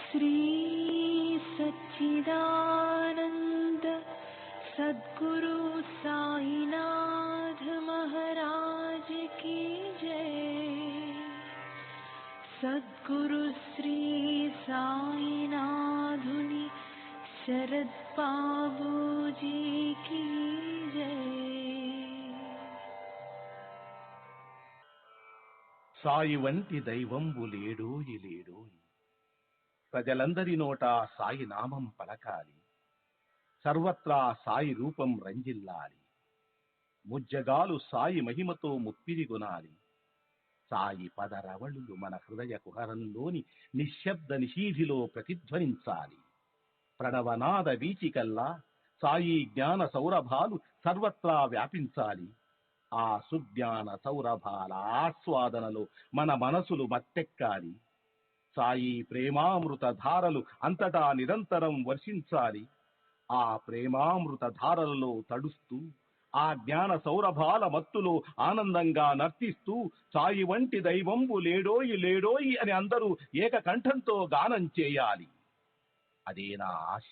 श्री सच्चिदानंद सद्गुरु साईनाथ महाराज की जय। सद्गुरु श्री साईनाथुनि शरद बाबूजी की जय। సాయి వంటి దైవంబు లేడోయి లేడోయి, ప్రజలందరి నోట సాయి నామం పలకాలి, సర్వత్రా సాయి రూపం రంజిల్లాలి, ముజ్జగాలు సాయి మహిమతో ముప్పిరిగొనాలి. సాయి పదరవళులు మన హృదయ కుహరంలోని నిశ్శబ్ద నిశీధిలో ప్రతిధ్వనించాలి. ప్రణవనాద వీచికల్లా సాయి జ్ఞాన సౌరభాలు సర్వత్రా వ్యాపించాలి. ఆ సుజ్ఞాన సౌరభాల ఆస్వాదనలో మన మనసులు మత్తెక్కాలి. సాయి ప్రేమామృత ధారలు అంతటా నిరంతరం వర్షించాలి. ఆ ప్రేమామృత ధారలలో తడుస్తూ, ఆ జ్ఞాన సౌరభాల మత్తులో ఆనందంగా నర్తిస్తూ సాయి వంటి దైవంబు లేడోయి లేడోయి అని అందరూ ఏకకంఠంతో గానం చేయాలి. అదే నా ఆశ,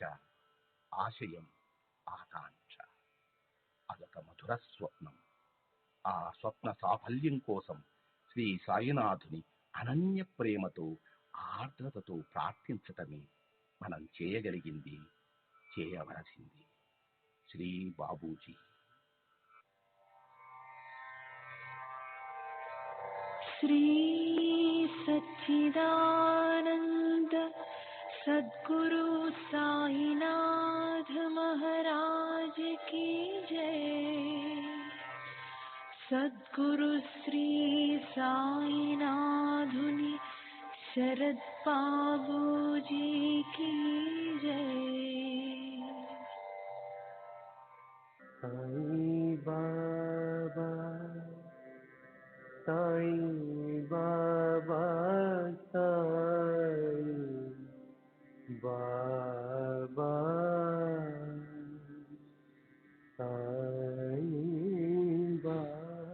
ఆశయం, ఆకాంక్ష. అదొక మధుర స్వప్నం. ఆ స్వప్న సాఫల్యం కోసం శ్రీ సాయినాథుని అనన్య ప్రేమతో, ఆర్ద్రతతో ప్రార్థించటమే మనం చేయగలిగింది, చేయవలసింది. శ్రీ బాబూజీ. श्री सच्चिदानंद सद्गुरु साईनाथ महाराज की जय। सद्गुरु श्री साईनाथुनि शरद बाबूजी की जय। साई बाबा, साई बाबा, साई बाबा, साई बाबा।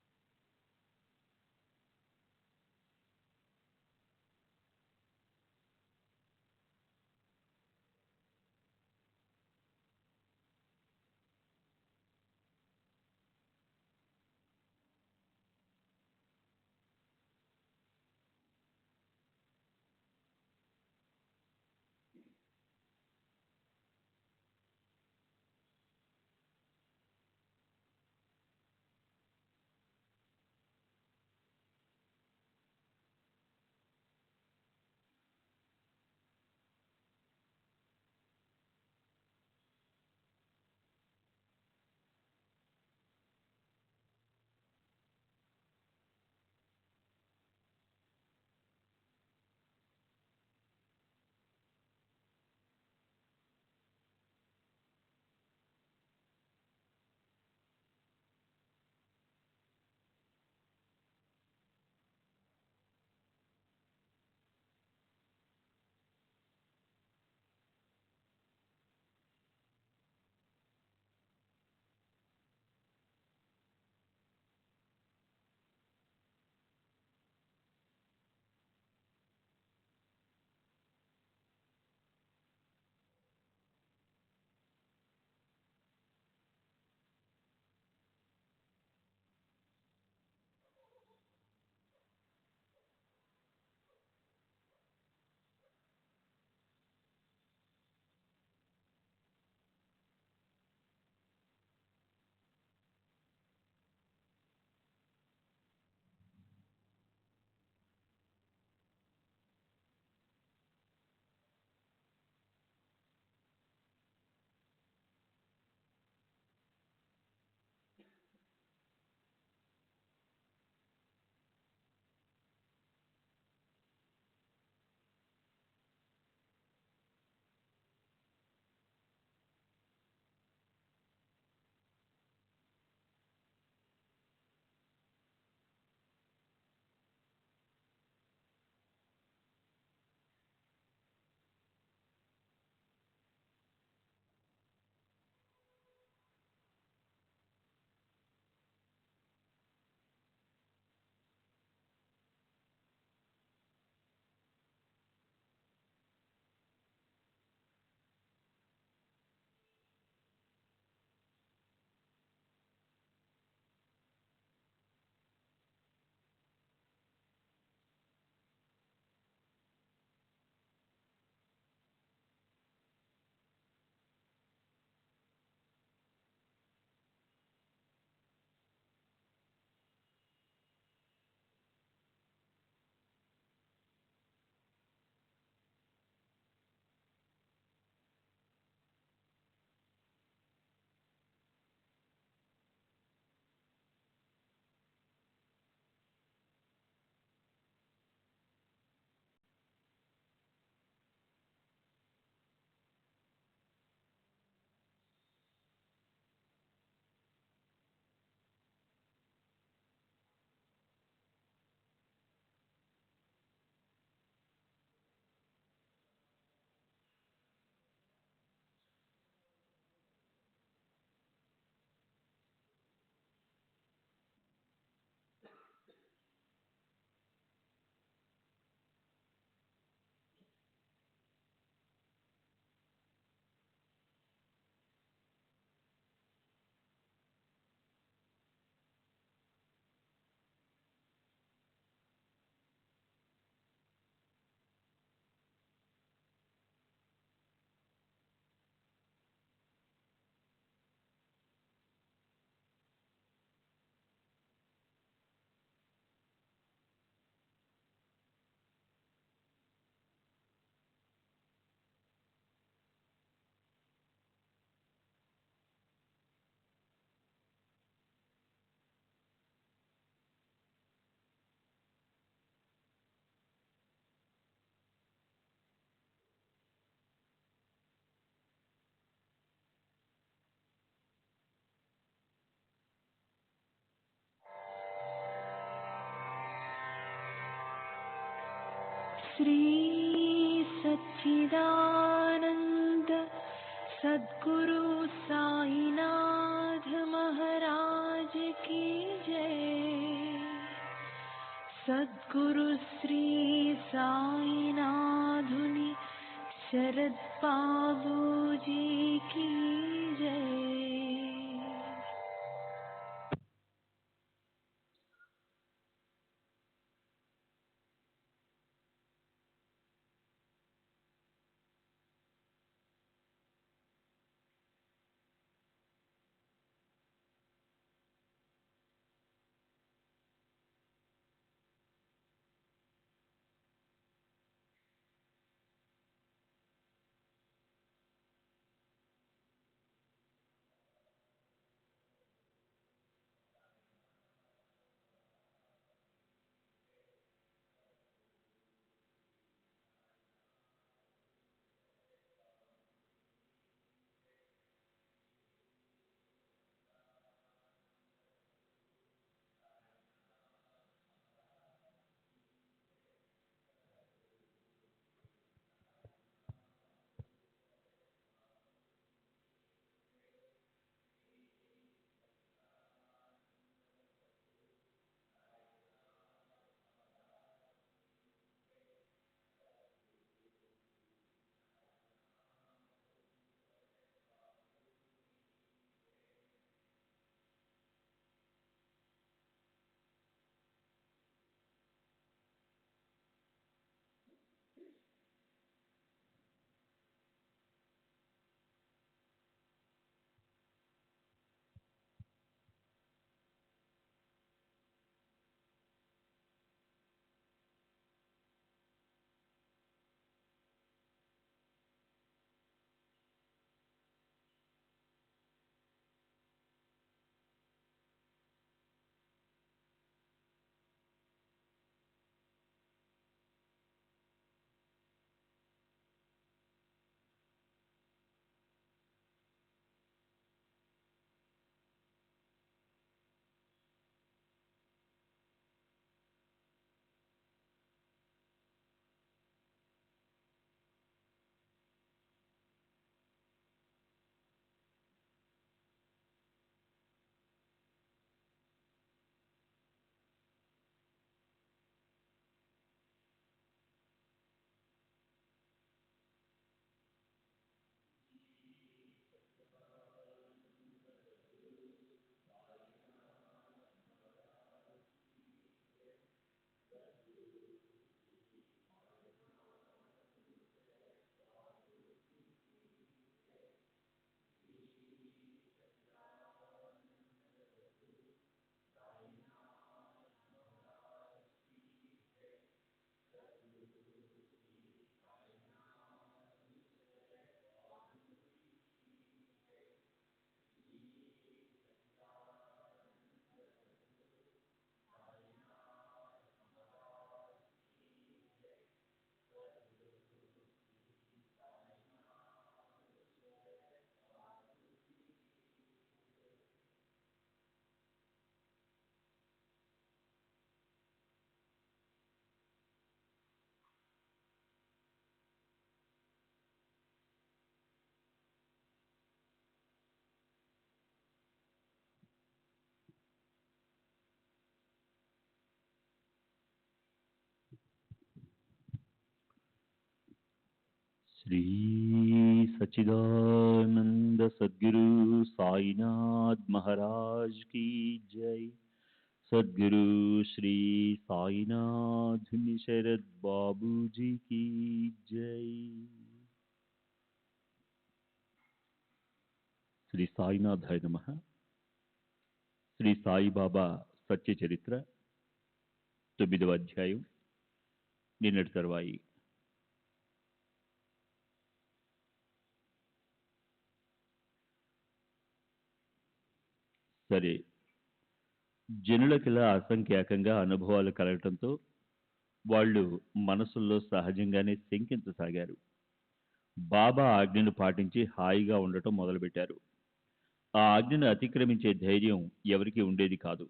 श्री सच्चिदानंद सद्गुरु साईनाथ महाराज की जय। सद्गुरु श्री साईनाथुनि शरद बाबू जी की जय। श्री सच्चिदानंद सद्गुरु साईनाथ महाराज की जय। सद्गुरु श्री साईनाथ शरद बाबू जी की जय। శ్రీ సాయినాథాయ నమః. శ్రీ సాయిబాబా సత్య చరిత్ర 9వ అధ్యాయం నిన్నటి తర్వాయి. సరే, జనులకిలా అసంఖ్యాకంగా అనుభవాలు కలగటంతో వాళ్ళు మనసుల్లో సహజంగానే శంకించసాగారు. బాబా ఆజ్ఞను పాటించి హాయిగా ఉండటం మొదలుపెట్టారు. ఆ ఆజ్ఞను అతిక్రమించే ధైర్యం ఎవరికీ ఉండేది కాదు.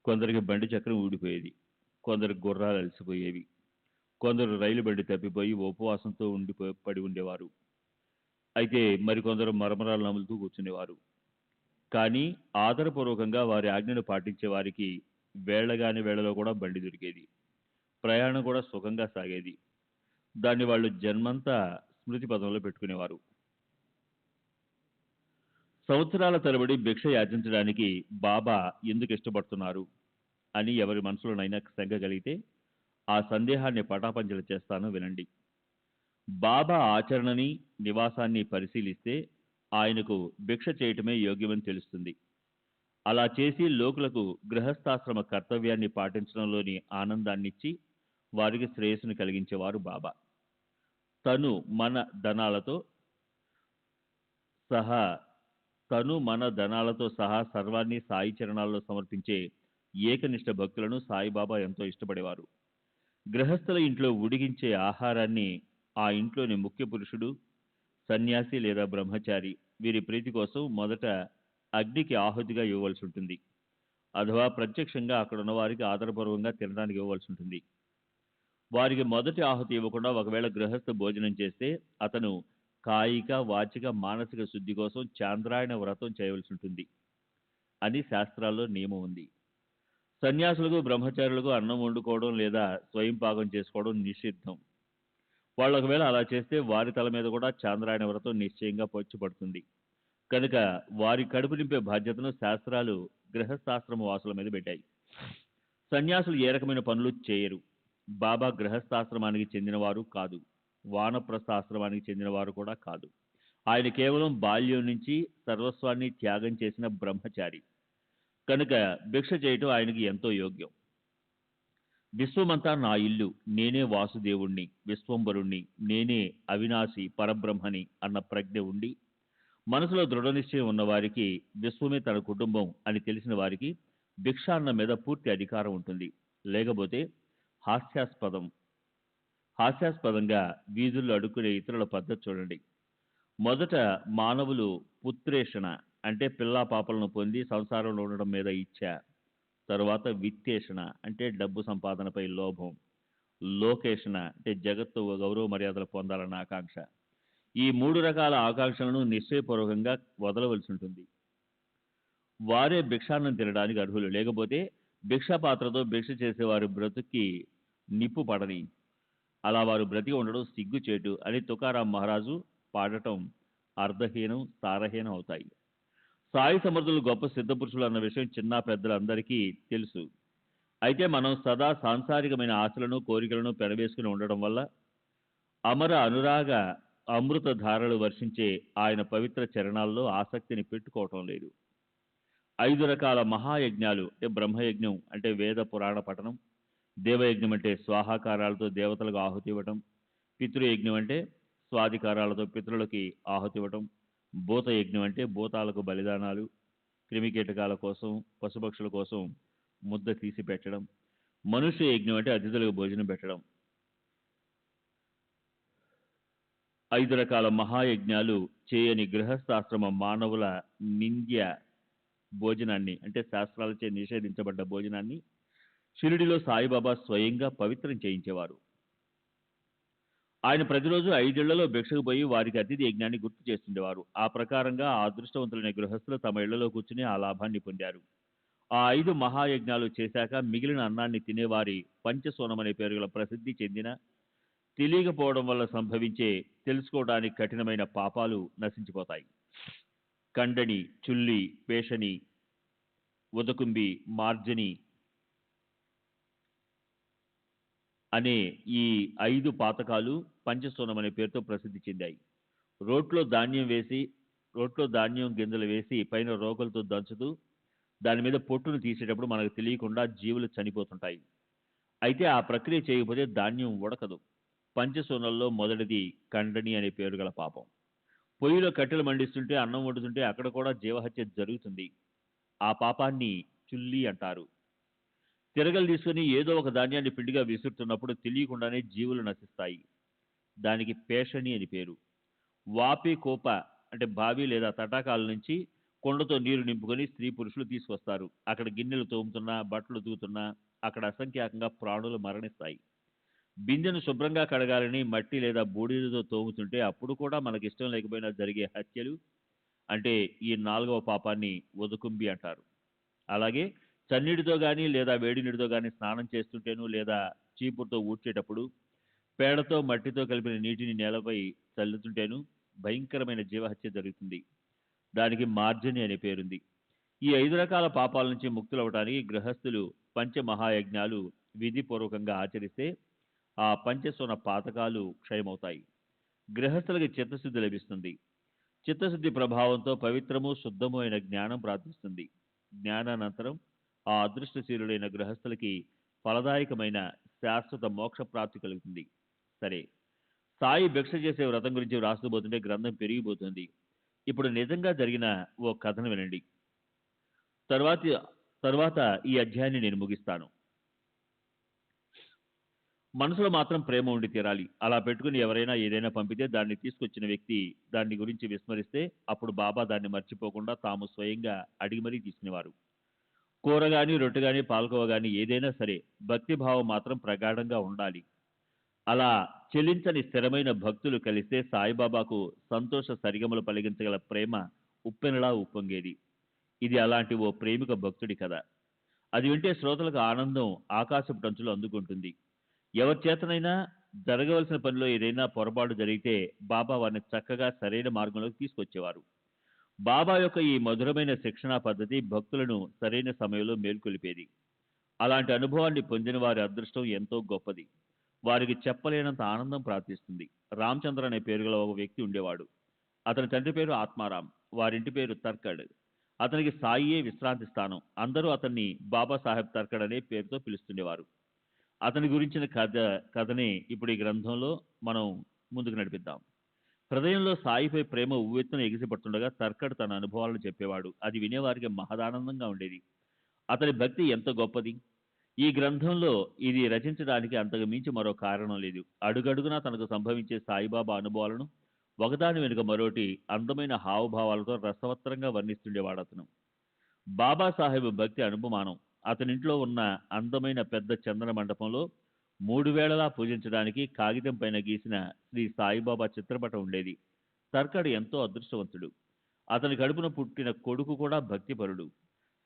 కొందరికి బండి చక్రం ఊడిపోయేది, కొందరికి గుర్రాలు అలసిపోయేవి, కొందరు రైలు బండి తప్పిపోయి ఉపవాసంతో పడి ఉండేవారు. అయితే మరికొందరు మరమరాలు నములుతూ కూర్చునేవారు. కానీ ఆదరపూర్వకంగా వారి ఆజ్ఞను పాటించే వారికి వేళగాని వేళలో కూడా బండి దొరికేది. ప్రయాణం కూడా సుఖంగా సాగేది. దాన్ని వాళ్ళు జన్మంతా స్మృతి పదంలో పెట్టుకునేవారు. సంవత్సరాల తరబడి భిక్ష యాచించడానికి బాబా ఎందుకు ఇష్టపడుతున్నారు అని ఎవరి మనసులోనైనా శంక కలిగితే ఆ సందేహాన్ని పటాపంచలు చేస్తాను వినండి. బాబా ఆచరణని, నివాసాన్ని పరిశీలిస్తే ఆయనకు భిక్ష చేయటమే యోగ్యమని తెలుస్తుంది. అలా చేసి లోకులకు గృహస్థాశ్రమ కర్తవ్యాన్ని పాటించడంలోని ఆనందాన్నిచ్చి వారికి శ్రేయస్సును కలిగించేవారు బాబా. తను మన ధనాలతో సహా సర్వాన్ని సాయి చరణాల్లో సమర్పించే ఏకనిష్ట భక్తులను సాయిబాబా ఎంతో ఇష్టపడేవారు. గృహస్థుల ఇంట్లో ఉడికించే ఆహారాన్ని ఆ ఇంట్లోని ముఖ్య పురుషుడు, సన్యాసి లేదా బ్రహ్మచారి వీరి ప్రీతి కోసం మొదట అగ్నికి ఆహుతిగా ఇవ్వవలసి ఉంటుంది. అథవా ప్రత్యక్షంగా అక్కడున్న వారికి ఆదరపూర్వకంగా తినడానికి ఇవ్వవలసి ఉంటుంది. వారికి మొదటి ఆహుతి ఇవ్వకుండా ఒకవేళ గృహస్థ భోజనం చేస్తే అతను కాయిక, వాచిక, మానసిక శుద్ధి కోసం చాంద్రాయణ వ్రతం చేయవలసి ఉంటుంది అని శాస్త్రాల్లో నియమం ఉంది. సన్యాసులకు, బ్రహ్మచారులకు అన్నం వండుకోవడం లేదా స్వయం పాకం చేసుకోవడం నిషిద్ధం. వాళ్ళు ఒకవేళ అలా చేస్తే వారి తల మీద కూడా చాంద్రాయణ వ్రతం నిశ్చయంగా పొచ్చి పడుతుంది. కనుక వారి కడుపు నింపే బాధ్యతను శాస్త్రాలు గృహస్థాశ్రమ వాసుల మీద పెట్టాయి. సన్యాసులు ఏ రకమైన పనులు చేయరు. బాబా గృహస్థాశ్రమానికి చెందినవారు కాదు, వానప్రస్థాశ్రమానికి చెందినవారు కూడా కాదు. ఆయన కేవలం బాల్యం నుంచి సర్వస్వాన్ని త్యాగం చేసిన బ్రహ్మచారి. కనుక భిక్ష చేయటం ఆయనకి ఎంతో యోగ్యం. విశ్వమంతా నా ఇల్లు, నేనే వాసుదేవుణ్ణి, విశ్వంబరుణ్ణి, నేనే అవినాశి పరబ్రహ్మని అన్న ప్రజ్ఞ ఉండి మనసులో దృఢ నిశ్చయం ఉన్నవారికి, విశ్వమే తన కుటుంబం అని తెలిసిన వారికి భిక్షాన్న మీద పూర్తి అధికారం ఉంటుంది. లేకపోతే హాస్యాస్పదంగా వీధుల్లో అడుక్కునే ఇతరుల పద్ధతి చూడండి. మొదట మానవులు పుత్రేషణ అంటే పిల్లా పాపలను పొంది సంసారంలో ఉండడం మీద ఇచ్చ, తరువాత విత్తేషణ అంటే డబ్బు సంపాదనపై లోభం, లోకేషణ అంటే జగత్తు గౌరవ మర్యాదలు పొందాలన్న ఆకాంక్ష. ఈ 3 రకాల ఆకాంక్షలను నిశ్చయపూర్వకంగా వదలవలసి ఉంటుంది. వారే భిక్షాన్నం తినడానికి అర్హులు. లేకపోతే భిక్షా పాత్రతో భిక్ష చేసేవారి బ్రతుక్కి నిప్పు పడని, అలా వారు బ్రతికి ఉండడం సిగ్గుచేటు అని తుకారాం మహారాజు పాడటం అర్ధహీనం, సారహీనం అవుతాయి. సాయి సమర్థులు గొప్ప సిద్ధపురుషులు అన్న విషయం చిన్న పెద్దలందరికీ తెలుసు. అయితే మనం సదా సాంసారికమైన ఆశలను, కోరికలను పెనవేసుకుని ఉండడం వల్ల అమర అనురాగ అమృత ధారలు వర్షించే ఆయన పవిత్ర చరణాల్లో ఆసక్తిని పెట్టుకోవటం లేదు. 5 రకాల మహాయజ్ఞాలు అంటే బ్రహ్మయజ్ఞం అంటే వేద పురాణ పఠనం, దేవయజ్ఞం అంటే స్వాహాకారాలతో దేవతలకు ఆహుతి ఇవ్వటం, పితృయజ్ఞం అంటే స్వాధికారాలతో పితృలకి ఆహుతి ఇవ్వటం, భూతయజ్ఞం అంటే భూతాలకు బలిదానాలు, క్రిమికీటకాల కోసం, పశుపక్షుల కోసం ముద్ద తీసి పెట్టడం, మనుష్య యజ్ఞం అంటే అతిథులకు భోజనం పెట్టడం. 5 రకాల మహాయజ్ఞాలు చేయని గృహస్థాశ్రమ మానవుల నింద్య భోజనాన్ని అంటే శాస్త్రాలచే నిషేధించబడ్డ భోజనాన్ని షిరిడిలో సాయిబాబా స్వయంగా పవిత్రం చేయించేవారు. ఆయన ప్రతిరోజు 5 ఇళ్లలో భిక్షకు పోయి వారికి అతిథి యజ్ఞాన్ని గుర్తు చేస్తుండేవారు. ఆ ప్రకారంగా ఆ అదృష్టవంతులైన గృహస్థులు తమ ఇళ్లలో కూర్చుని ఆ లాభాన్ని పొందారు. ఆ 5 మహాయజ్ఞాలు చేశాక మిగిలిన అన్నాన్ని తినేవారి పంచసోనం అనే పేరు గల ప్రసిద్ధి చెందిన, తెలియకపోవడం వల్ల సంభవించే, తెలుసుకోవడానికి కఠినమైన పాపాలు నశించిపోతాయి. కండని, చుల్లి, పేషని, ఉదకుంబి, మార్జని అనే ఈ 5 పాతకాలు పంచసోనం అనే పేరుతో ప్రసిద్ధి చెందాయి. రోట్లో ధాన్యం గింజలు వేసి పైన రోకలతో దంచుతూ దాని మీద పొట్టును తీసేటప్పుడు మనకు తెలియకుండా జీవులు చనిపోతుంటాయి. అయితే ఆ ప్రక్రియ చేయకపోతే ధాన్యం ఉడకదు. పంచసోనంలో మొదటిది కండని అనే పేరు గల పాపం. పొయ్యిలో కట్టెలు మండిస్తుంటే, అన్నం వండుతుంటే అక్కడ కూడా జీవహత్య జరుగుతుంది. ఆ పాపాన్ని చుల్లి అంటారు. తిరగలు తీసుకుని ఏదో ఒక ధాన్యాన్ని పిండిగా విసురుతున్నప్పుడు తెలియకుండానే జీవులు నశిస్తాయి. దానికి పేషణి అని పేరు. వాపి కోప అంటే బావి లేదా తటాకాల నుంచి కొండతో నీరు నింపుకొని స్త్రీ పురుషులు తీసుకొస్తారు. అక్కడ గిన్నెలు తోముతున్నా, బట్టలు ఉతుకుతున్నా అక్కడ అసంఖ్యాకంగా ప్రాణులు మరణిస్తాయి. బిందెను శుభ్రంగా కడగాలని మట్టి లేదా బూడిదతో తోముతుంటే అప్పుడు కూడా మనకి ఇష్టం లేకపోయినా జరిగే హత్యలు, అంటే ఈ 4వ పాపాన్ని ఉదకుంబి అంటారు. అలాగే చన్నీటితో కానీ లేదా వేడి నీటితో కానీ స్నానం చేస్తుంటేను లేదా చీపురుతో ఊడ్చేటప్పుడు పేడతో మట్టితో కలిపిన నీటిని నేలపై చల్లుతుంటేను భయంకరమైన జీవహత్య జరుగుతుంది. దానికి మార్జని అనే పేరుంది. ఈ 5 రకాల పాపాల నుంచి ముక్తులవటానికి గృహస్థులు పంచమహాయజ్ఞాలు విధిపూర్వకంగా ఆచరిస్తే ఆ పంచస్వన పాతకాలు క్షయమవుతాయి. గృహస్థులకి చిత్తశుద్ధి లభిస్తుంది. చిత్తశుద్ధి ప్రభావంతో పవిత్రము శుద్ధము అయిన జ్ఞానం ప్రాప్తిస్తుంది. జ్ఞానానంతరం ఆ అదృష్టశీలుడైన గృహస్థులకి ఫలదాయకమైన శాశ్వత మోక్ష ప్రాప్తి కలుగుతుంది. సరే, సాయి భిక్ష చేసే వ్రతం గురించి వ్రాస్తూపోతుంటే గ్రంథం పెరిగిపోతుంది. ఇప్పుడు నిజంగా జరిగిన ఓ కథను వినండి. తర్వాత ఈ అధ్యాయాన్ని నేను ముగిస్తాను. మనసులో మాత్రం ప్రేమ ఉండి తీరాలి. అలా పెట్టుకుని ఎవరైనా ఏదైనా పంపితే దాన్ని తీసుకొచ్చిన వ్యక్తి దాన్ని గురించి విస్మరిస్తే అప్పుడు బాబా దాన్ని మర్చిపోకుండా తాము స్వయంగా అడిగి మరీ తీసుకునేవారు. కూర గాని, రొట్టె గాని, పాల్కోవ గాని ఏదైనా సరే భక్తిభావం మాత్రం ప్రగాఢంగా ఉండాలి. అలా చెలించని స్థిరమైన భక్తులు కలిస్తే సాయిబాబాకు సంతోష సరిగమలు పలిగించగల ప్రేమ ఉప్పెనలా ఉప్పొంగేది. ఇది అలాంటి ఓ ప్రేమిక భక్తుడి కథ. అది వింటే శ్రోతలకు ఆనందం ఆకాశపు టంచులు అందుకుంటుంది. ఎవరి చేతనైనా జరగవలసిన పనిలో ఏదైనా పొరపాటు జరిగితే బాబా వారిని చక్కగా సరైన మార్గంలోకి తీసుకొచ్చేవారు. బాబా యొక్క ఈ మధురమైన శిక్షణా పద్ధతి భక్తులను సరైన సమయంలో మేల్కొలిపేది. అలాంటి అనుభవాన్ని పొందిన వారి అదృష్టం ఎంతో గొప్పది. వారికి చెప్పలేనంత ఆనందం ప్రాప్తిస్తుంది. రామచంద్ర అనే పేరు గల ఒక వ్యక్తి ఉండేవాడు. అతని తండ్రి పేరు ఆత్మారాం, వారింటి పేరు తర్కడ్. అతనికి సాయియే విశ్రాంతి స్థానం. అందరూ అతన్ని బాబాసాహెబ్ తర్కడ్ అనే పేరుతో పిలుస్తుండేవారు. అతని గురించిన కథనే ఇప్పుడు ఈ గ్రంథంలో మనం ముందుకు నడిపిద్దాం. హృదయంలో సాయిపై ప్రేమ ఉవ్వెత్తున ఎగిసిపడుతుండగా తర్కడ్ తన అనుభవాలను చెప్పేవాడు. అది వినేవారికి మహదానందంగా ఉండేది. అతని భక్తి ఎంత గొప్పది! ఈ గ్రంథంలో ఇది రచించడానికి అంతకు మించి మరో కారణం లేదు. అడుగడుగునా తనకు సంభవించే సాయిబాబా అనుభవాలను ఒకదాని వెనుక మరోటి అందమైన హావభావాలతో రసవత్తరంగా వర్ణిస్తుండేవాడు అతను. బాబాసాహెబ్ భక్తి అనుపమానం. అతనింట్లో ఉన్న అందమైన పెద్ద చందన మండపంలో 3 వేళలా పూజించడానికి కాగితం పైన గీసిన శ్రీ సాయిబాబా చిత్రపటం ఉండేది. తర్కడ్ ఎంతో అదృష్టవంతుడు. అతని కడుపున పుట్టిన కొడుకు కూడా భక్తిపరుడు.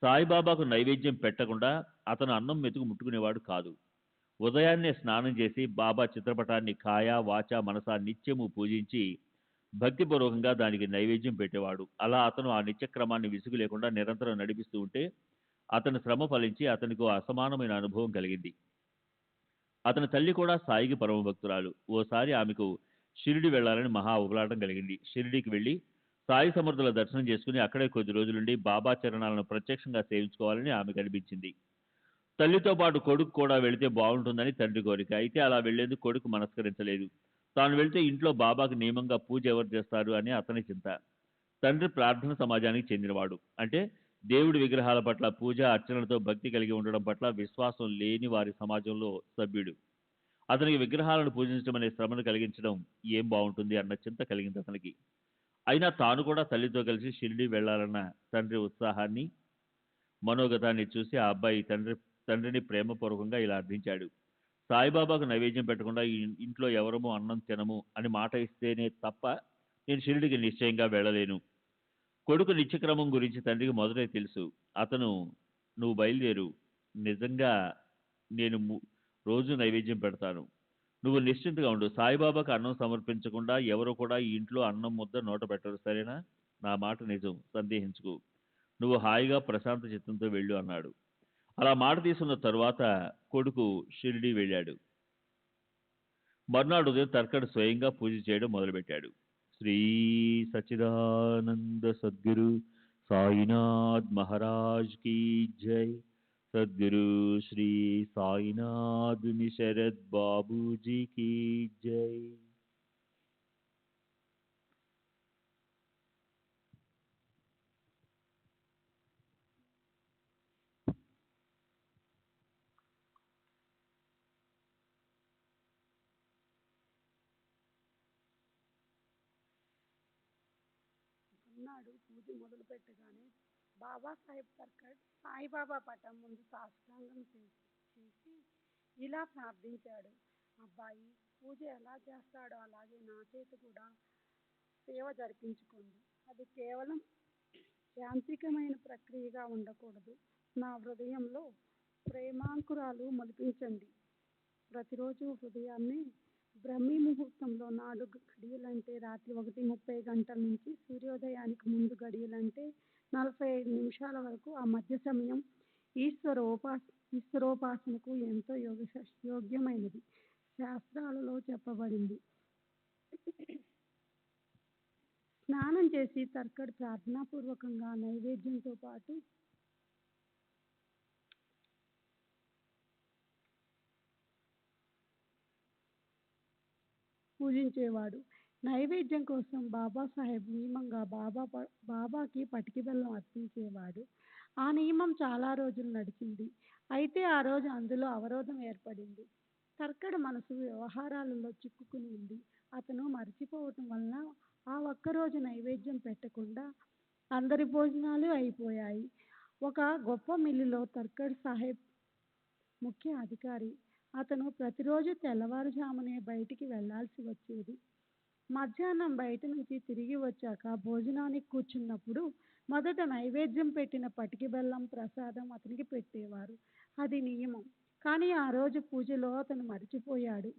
సాయిబాబాకు నైవేద్యం పెట్టకుండా అతను అన్నం మెతుకు ముట్టుకునేవాడు కాదు. ఉదయాన్నే స్నానం చేసి బాబా చిత్రపటాన్ని కాయ వాచ మనసా నిత్యము పూజించి భక్తిపూర్వకంగా దానికి నైవేద్యం పెట్టేవాడు. అలా అతను ఆ నిత్యక్రమాన్ని విసుగు లేకుండా నిరంతరం నడిపిస్తూ ఉంటే అతని శ్రమ ఫలించి అతనికి అసమానమైన అనుభవం కలిగింది. అతని తల్లి కూడా సాయికి పరమ భక్తురాలు. ఓసారి ఆమెకు షిరిడి వెళ్లాలని మహా ఉబలాటం కలిగింది. షిరిడీకి వెళ్లి సాయి సమర్థుల దర్శనం చేసుకుని అక్కడే కొద్ది రోజులుండి బాబా చరణాలను ప్రత్యక్షంగా సేవించుకోవాలని ఆమెకు అనిపించింది. తల్లితో పాటు కొడుకు కూడా వెళితే బాగుంటుందని తండ్రి కోరిక. అయితే అలా వెళ్లేందుకు కొడుకు మనస్కరించలేదు. తాను వెళ్తే ఇంట్లో బాబాకు నియమంగా పూజ ఎవరు చేస్తారు అని అతని చింత. తండ్రి ప్రార్థన సమాజానికి చెందినవాడు. అంటే దేవుడి విగ్రహాల పట్ల పూజ అర్చనలతో భక్తి కలిగి ఉండడం పట్ల విశ్వాసం లేని వారి సమాజంలో సభ్యుడు. అతనికి విగ్రహాలను పూజించడం అనే శ్రమను కలిగించడం ఏం బాగుంటుంది అన్న చింత కలిగింది అతనికి. అయినా తాను కూడా తల్లితో కలిసి షిరిడి వెళ్లాలన్న తండ్రి ఉత్సాహాన్ని మనోగతాన్ని చూసి ఆ అబ్బాయి తండ్రిని ప్రేమపూర్వకంగా ఇలా అర్థించాడు. సాయిబాబాకు నైవేద్యం పెట్టకుండా ఈ ఇంట్లో ఎవరము అన్నం తినము అని మాట ఇస్తేనే తప్ప నేను షిరిడికి నిశ్చయంగా వెళ్ళలేను. కొడుకు నిత్యక్రమం గురించి తండ్రికి మొదటే తెలుసు. అతను నువ్వు బయలుదేరు, నిజంగా నేను రోజు నైవేద్యం పెడతాను, నువ్వు నిశ్చింతగా ఉండు. సాయిబాబాకు అన్నం సమర్పించకుండా ఎవరు కూడా ఈ ఇంట్లో అన్నం ముద్ద నోట పెట్టరు, సరేనా? నా మాట నిజం, సందేహించుకు. నువ్వు హాయిగా ప్రశాంత చిత్తంతో వెళ్ళు అన్నాడు. అలా మాట తీసుకున్న తరువాత కొడుకు షిరిడి వెళ్ళాడు. మర్నాడు ఉదయం తర్కడ్ స్వయంగా పూజ చేయడం మొదలుపెట్టాడు. శ్రీ సచ్చిదానంద సద్గురు సాయినాథ్ మహారాజ్ కీ జై. సద్గురు శ్రీ సాయినాథ్ శరద్ బాబూజీ కీ జై. నాడు పూజ మొదలు పెట్టగానే బాబాసాహెబ్ తర్కడ్ సాయిబాబా పటం ముందు సాష్టాంగం చేసి ఇలా ప్రార్థించాడు. అబ్బాయి, పూజ ఎలా చేస్తాడో అలాగే నా చేత కూడా సేవ జరిపించుకోండి. అది కేవలం యాంత్రికమైన ప్రక్రియగా ఉండకూడదు. నా హృదయంలో ప్రేమాంకురాలు మొలిపించండి. ప్రతిరోజు హృదయాన్ని బ్రహ్మీ ముహూర్తంలో 4 గడియలంటే రాత్రి 1:30 నుంచి సూర్యోదయానికి ముందు గడియలంటే 45 నిమిషాల వరకు ఆ మధ్య సమయం ఈశ్వరోపాసనకు ఎంతో యోగ్యమైనది. శాస్త్రాలలో చెప్పబడింది. స్నానం చేసి తర్కడ్ ప్రార్థనాపూర్వకంగా నైవేద్యంతో పాటు పూజించేవాడు. నైవేద్యం కోసం బాబాసాహెబ్ నియమంగా బాబాకి పటికి బెల్లం అర్పించేవాడు. ఆ నియమం చాలా రోజులు నడిచింది. అయితే ఆ రోజు అందులో అవరోధం ఏర్పడింది. తర్కడ్ మనసు వ్యవహారాలలో చిక్కుకుని ఉంది. అతను మర్చిపోవటం వలన ఆ ఒక్కరోజు నైవేద్యం పెట్టకుండా అందరి భోజనాలు అయిపోయాయి. ఒక గొప్ప మిల్లులో తర్కడ్ సాహెబ్ ముఖ్య అధికారి. అతను ప్రతిరోజు తెల్లవారుజామునే బయటికి వెళ్లాల్సి వచ్చేది. మధ్యాహ్నం బయట నుంచి తిరిగి వచ్చాక భోజనానికి కూర్చున్నప్పుడు మొదట నైవేద్యం పెట్టిన పటికి బెల్లం ప్రసాదం అతనికి పెట్టేవారు. అది నియమం. కానీ ఆ రోజు పూజలో అతను మర్చిపోయాడు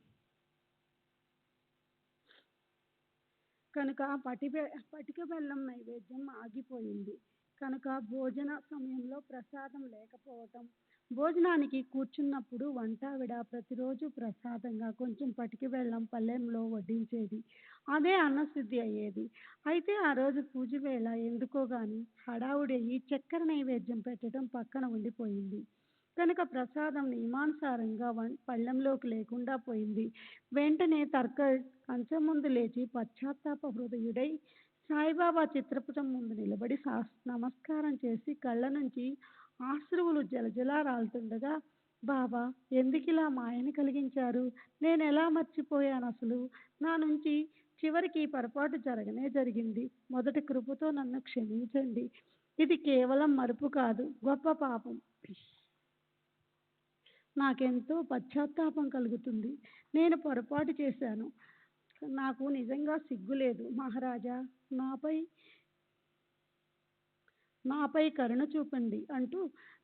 కనుక పటిక బెల్లం నైవేద్యం ఆగిపోయింది. కనుక భోజన సమయంలో ప్రసాదం లేకపోవటం, భోజనానికి కూర్చున్నప్పుడు వంటావిడ ప్రతిరోజు ప్రసాదంగా కొంచెం పటికి బెల్లం పళ్ళెంలో వడ్డించేది. అదే అన్నశుద్ధి అయ్యేది. అయితే ఆ రోజు పూజ వేళ ఎందుకో గాని హడావుడయ్యి చక్కెర నైవేద్యం పెట్టడం పక్కన ఉండిపోయింది. కనుక ప్రసాదం నియమానుసారంగా పళ్ళెంలోకి లేకుండా పోయింది. వెంటనే తర్కడ్ కంచం ముందు లేచి పశ్చాత్తాప హృదయుడై సాయిబాబా చిత్రపటం ముందు నిలబడి నమస్కారం చేసి కళ్ళ నుంచి ఆశ్రువులు జలజలా రాలుతుండగా, బాబా, ఎందుకిలా మాయను కలిగించారు? నేను ఎలా మర్చిపోయాను అసలు? నా నుంచి చివరికి పొరపాటు జరిగింది. మొదటి కృపతో నన్ను క్షమించండి. ఇది కేవలం మరుపు కాదు, గొప్ప పాపం. నాకెంతో పశ్చాత్తాపం కలుగుతుంది. నేను పొరపాటు చేశాను. నాకు నిజంగా సిగ్గులేదు. మహారాజా, నాపై కరుణ చూపండి అంటూ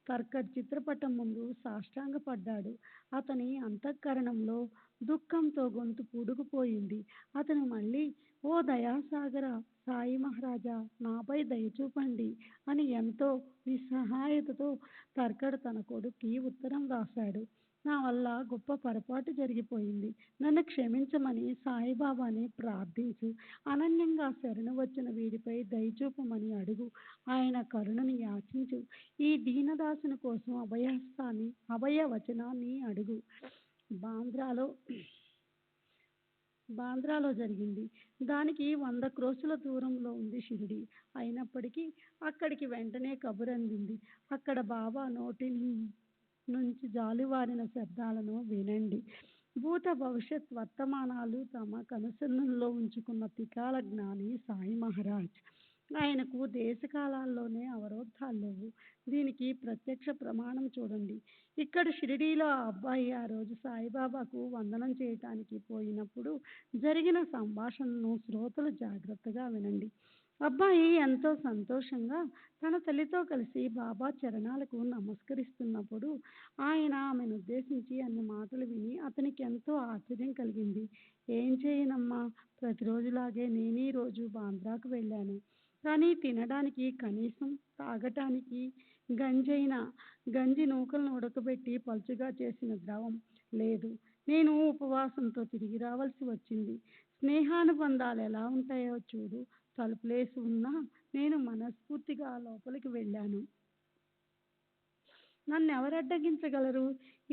తర్కడ్ చిత్రపటం ముందు సాష్టాంగపడ్డాడు. అతని అంతఃకరణంలో దుఃఖంతో గొంతు పూడుకుపోయింది. అతను మళ్ళీ, ఓ దయాసాగర సాయి మహారాజా, నాపై దయ చూపండి అని ఎంతో నిస్సహాయతతో తర్కడ్ తన కొడుక్కి ఉత్తరం రాశాడు. నా వల్ల గొప్ప పొరపాటు జరిగిపోయింది. నన్ను క్షమించమని సాయిబాబాని ప్రార్థించు. అనన్యంగా శరణు వచ్చిన వీడిపై దయచూపమని అడుగు. ఆయన కరుణని యాచించు. ఈ దీనదాసుని కోసం అభయవచనాన్ని అడుగు. బాంద్రాలో జరిగింది. దానికి 100 క్రోసుల దూరంలో ఉంది షిరిడి. అయినప్పటికీ అక్కడికి వెంటనే కబురు అందింది. అక్కడ బాబా నోటి నుంచి జాలువారిన శబ్దాలను వినండి. భూత భవిష్యత్ వర్తమానాలు తమ కనుసన్నల్లో ఉంచుకున్న త్రికాల జ్ఞాని సాయి మహారాజ్. ఆయనకు దేశకాలాల్లోనే అవరోధాలు లేవు. దీనికి ప్రత్యక్ష ప్రమాణం చూడండి. ఇక్కడ షిరిడీలో ఆ అబ్బాయి ఆ రోజు సాయిబాబాకు వందనం చేయటానికి పోయినప్పుడు జరిగిన సంభాషణను శ్రోతలు జాగ్రత్తగా వినండి. అబ్బాయి ఎంతో సంతోషంగా తన తల్లితో కలిసి బాబా చరణాలకు నమస్కరిస్తున్నప్పుడు ఆయన ఆమెను ఉద్దేశించి అన్న మాటలు విని అతనికి ఎంతో ఆశ్చర్యం కలిగింది. ఏం చేయనమ్మా, ప్రతిరోజులాగే నేను ఈ రోజు బాంద్రాకు వెళ్ళాను. కానీ తినడానికి, కనీసం తాగటానికి గంజి నూకలను ఉడకబెట్టి పలుచగా చేసిన ద్రవం లేదు. నేను ఉపవాసంతో తిరిగి రావాల్సి వచ్చింది. స్నేహానుబంధాలు ఎలా ఉంటాయో చూడు. తలుపులేసి ఉన్నా నేను మనస్ఫూర్తిగా లోపలికి వెళ్ళాను. నన్నెవరు అడ్డగించగలరు?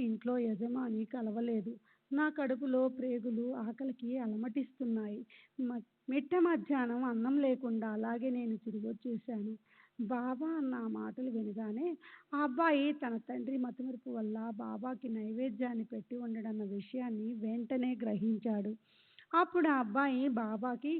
ఇంట్లో యజమాని కలవలేదు. నా కడుపులో ప్రేగులు ఆకలికి అలమటిస్తున్నాయి. మిట్ట మధ్యాహ్నం అన్నం లేకుండా అలాగే నేను తిరిగి వచ్చేశాను. బాబా అన్న మాటలు వినగానే ఆ అబ్బాయి తన తండ్రి మతిమరుపు వల్ల బాబాకి నైవేద్యాన్ని పెట్టి ఉండడన్న విషయాన్ని వెంటనే గ్రహించాడు. అప్పుడు ఆ అబ్బాయి బాబాకి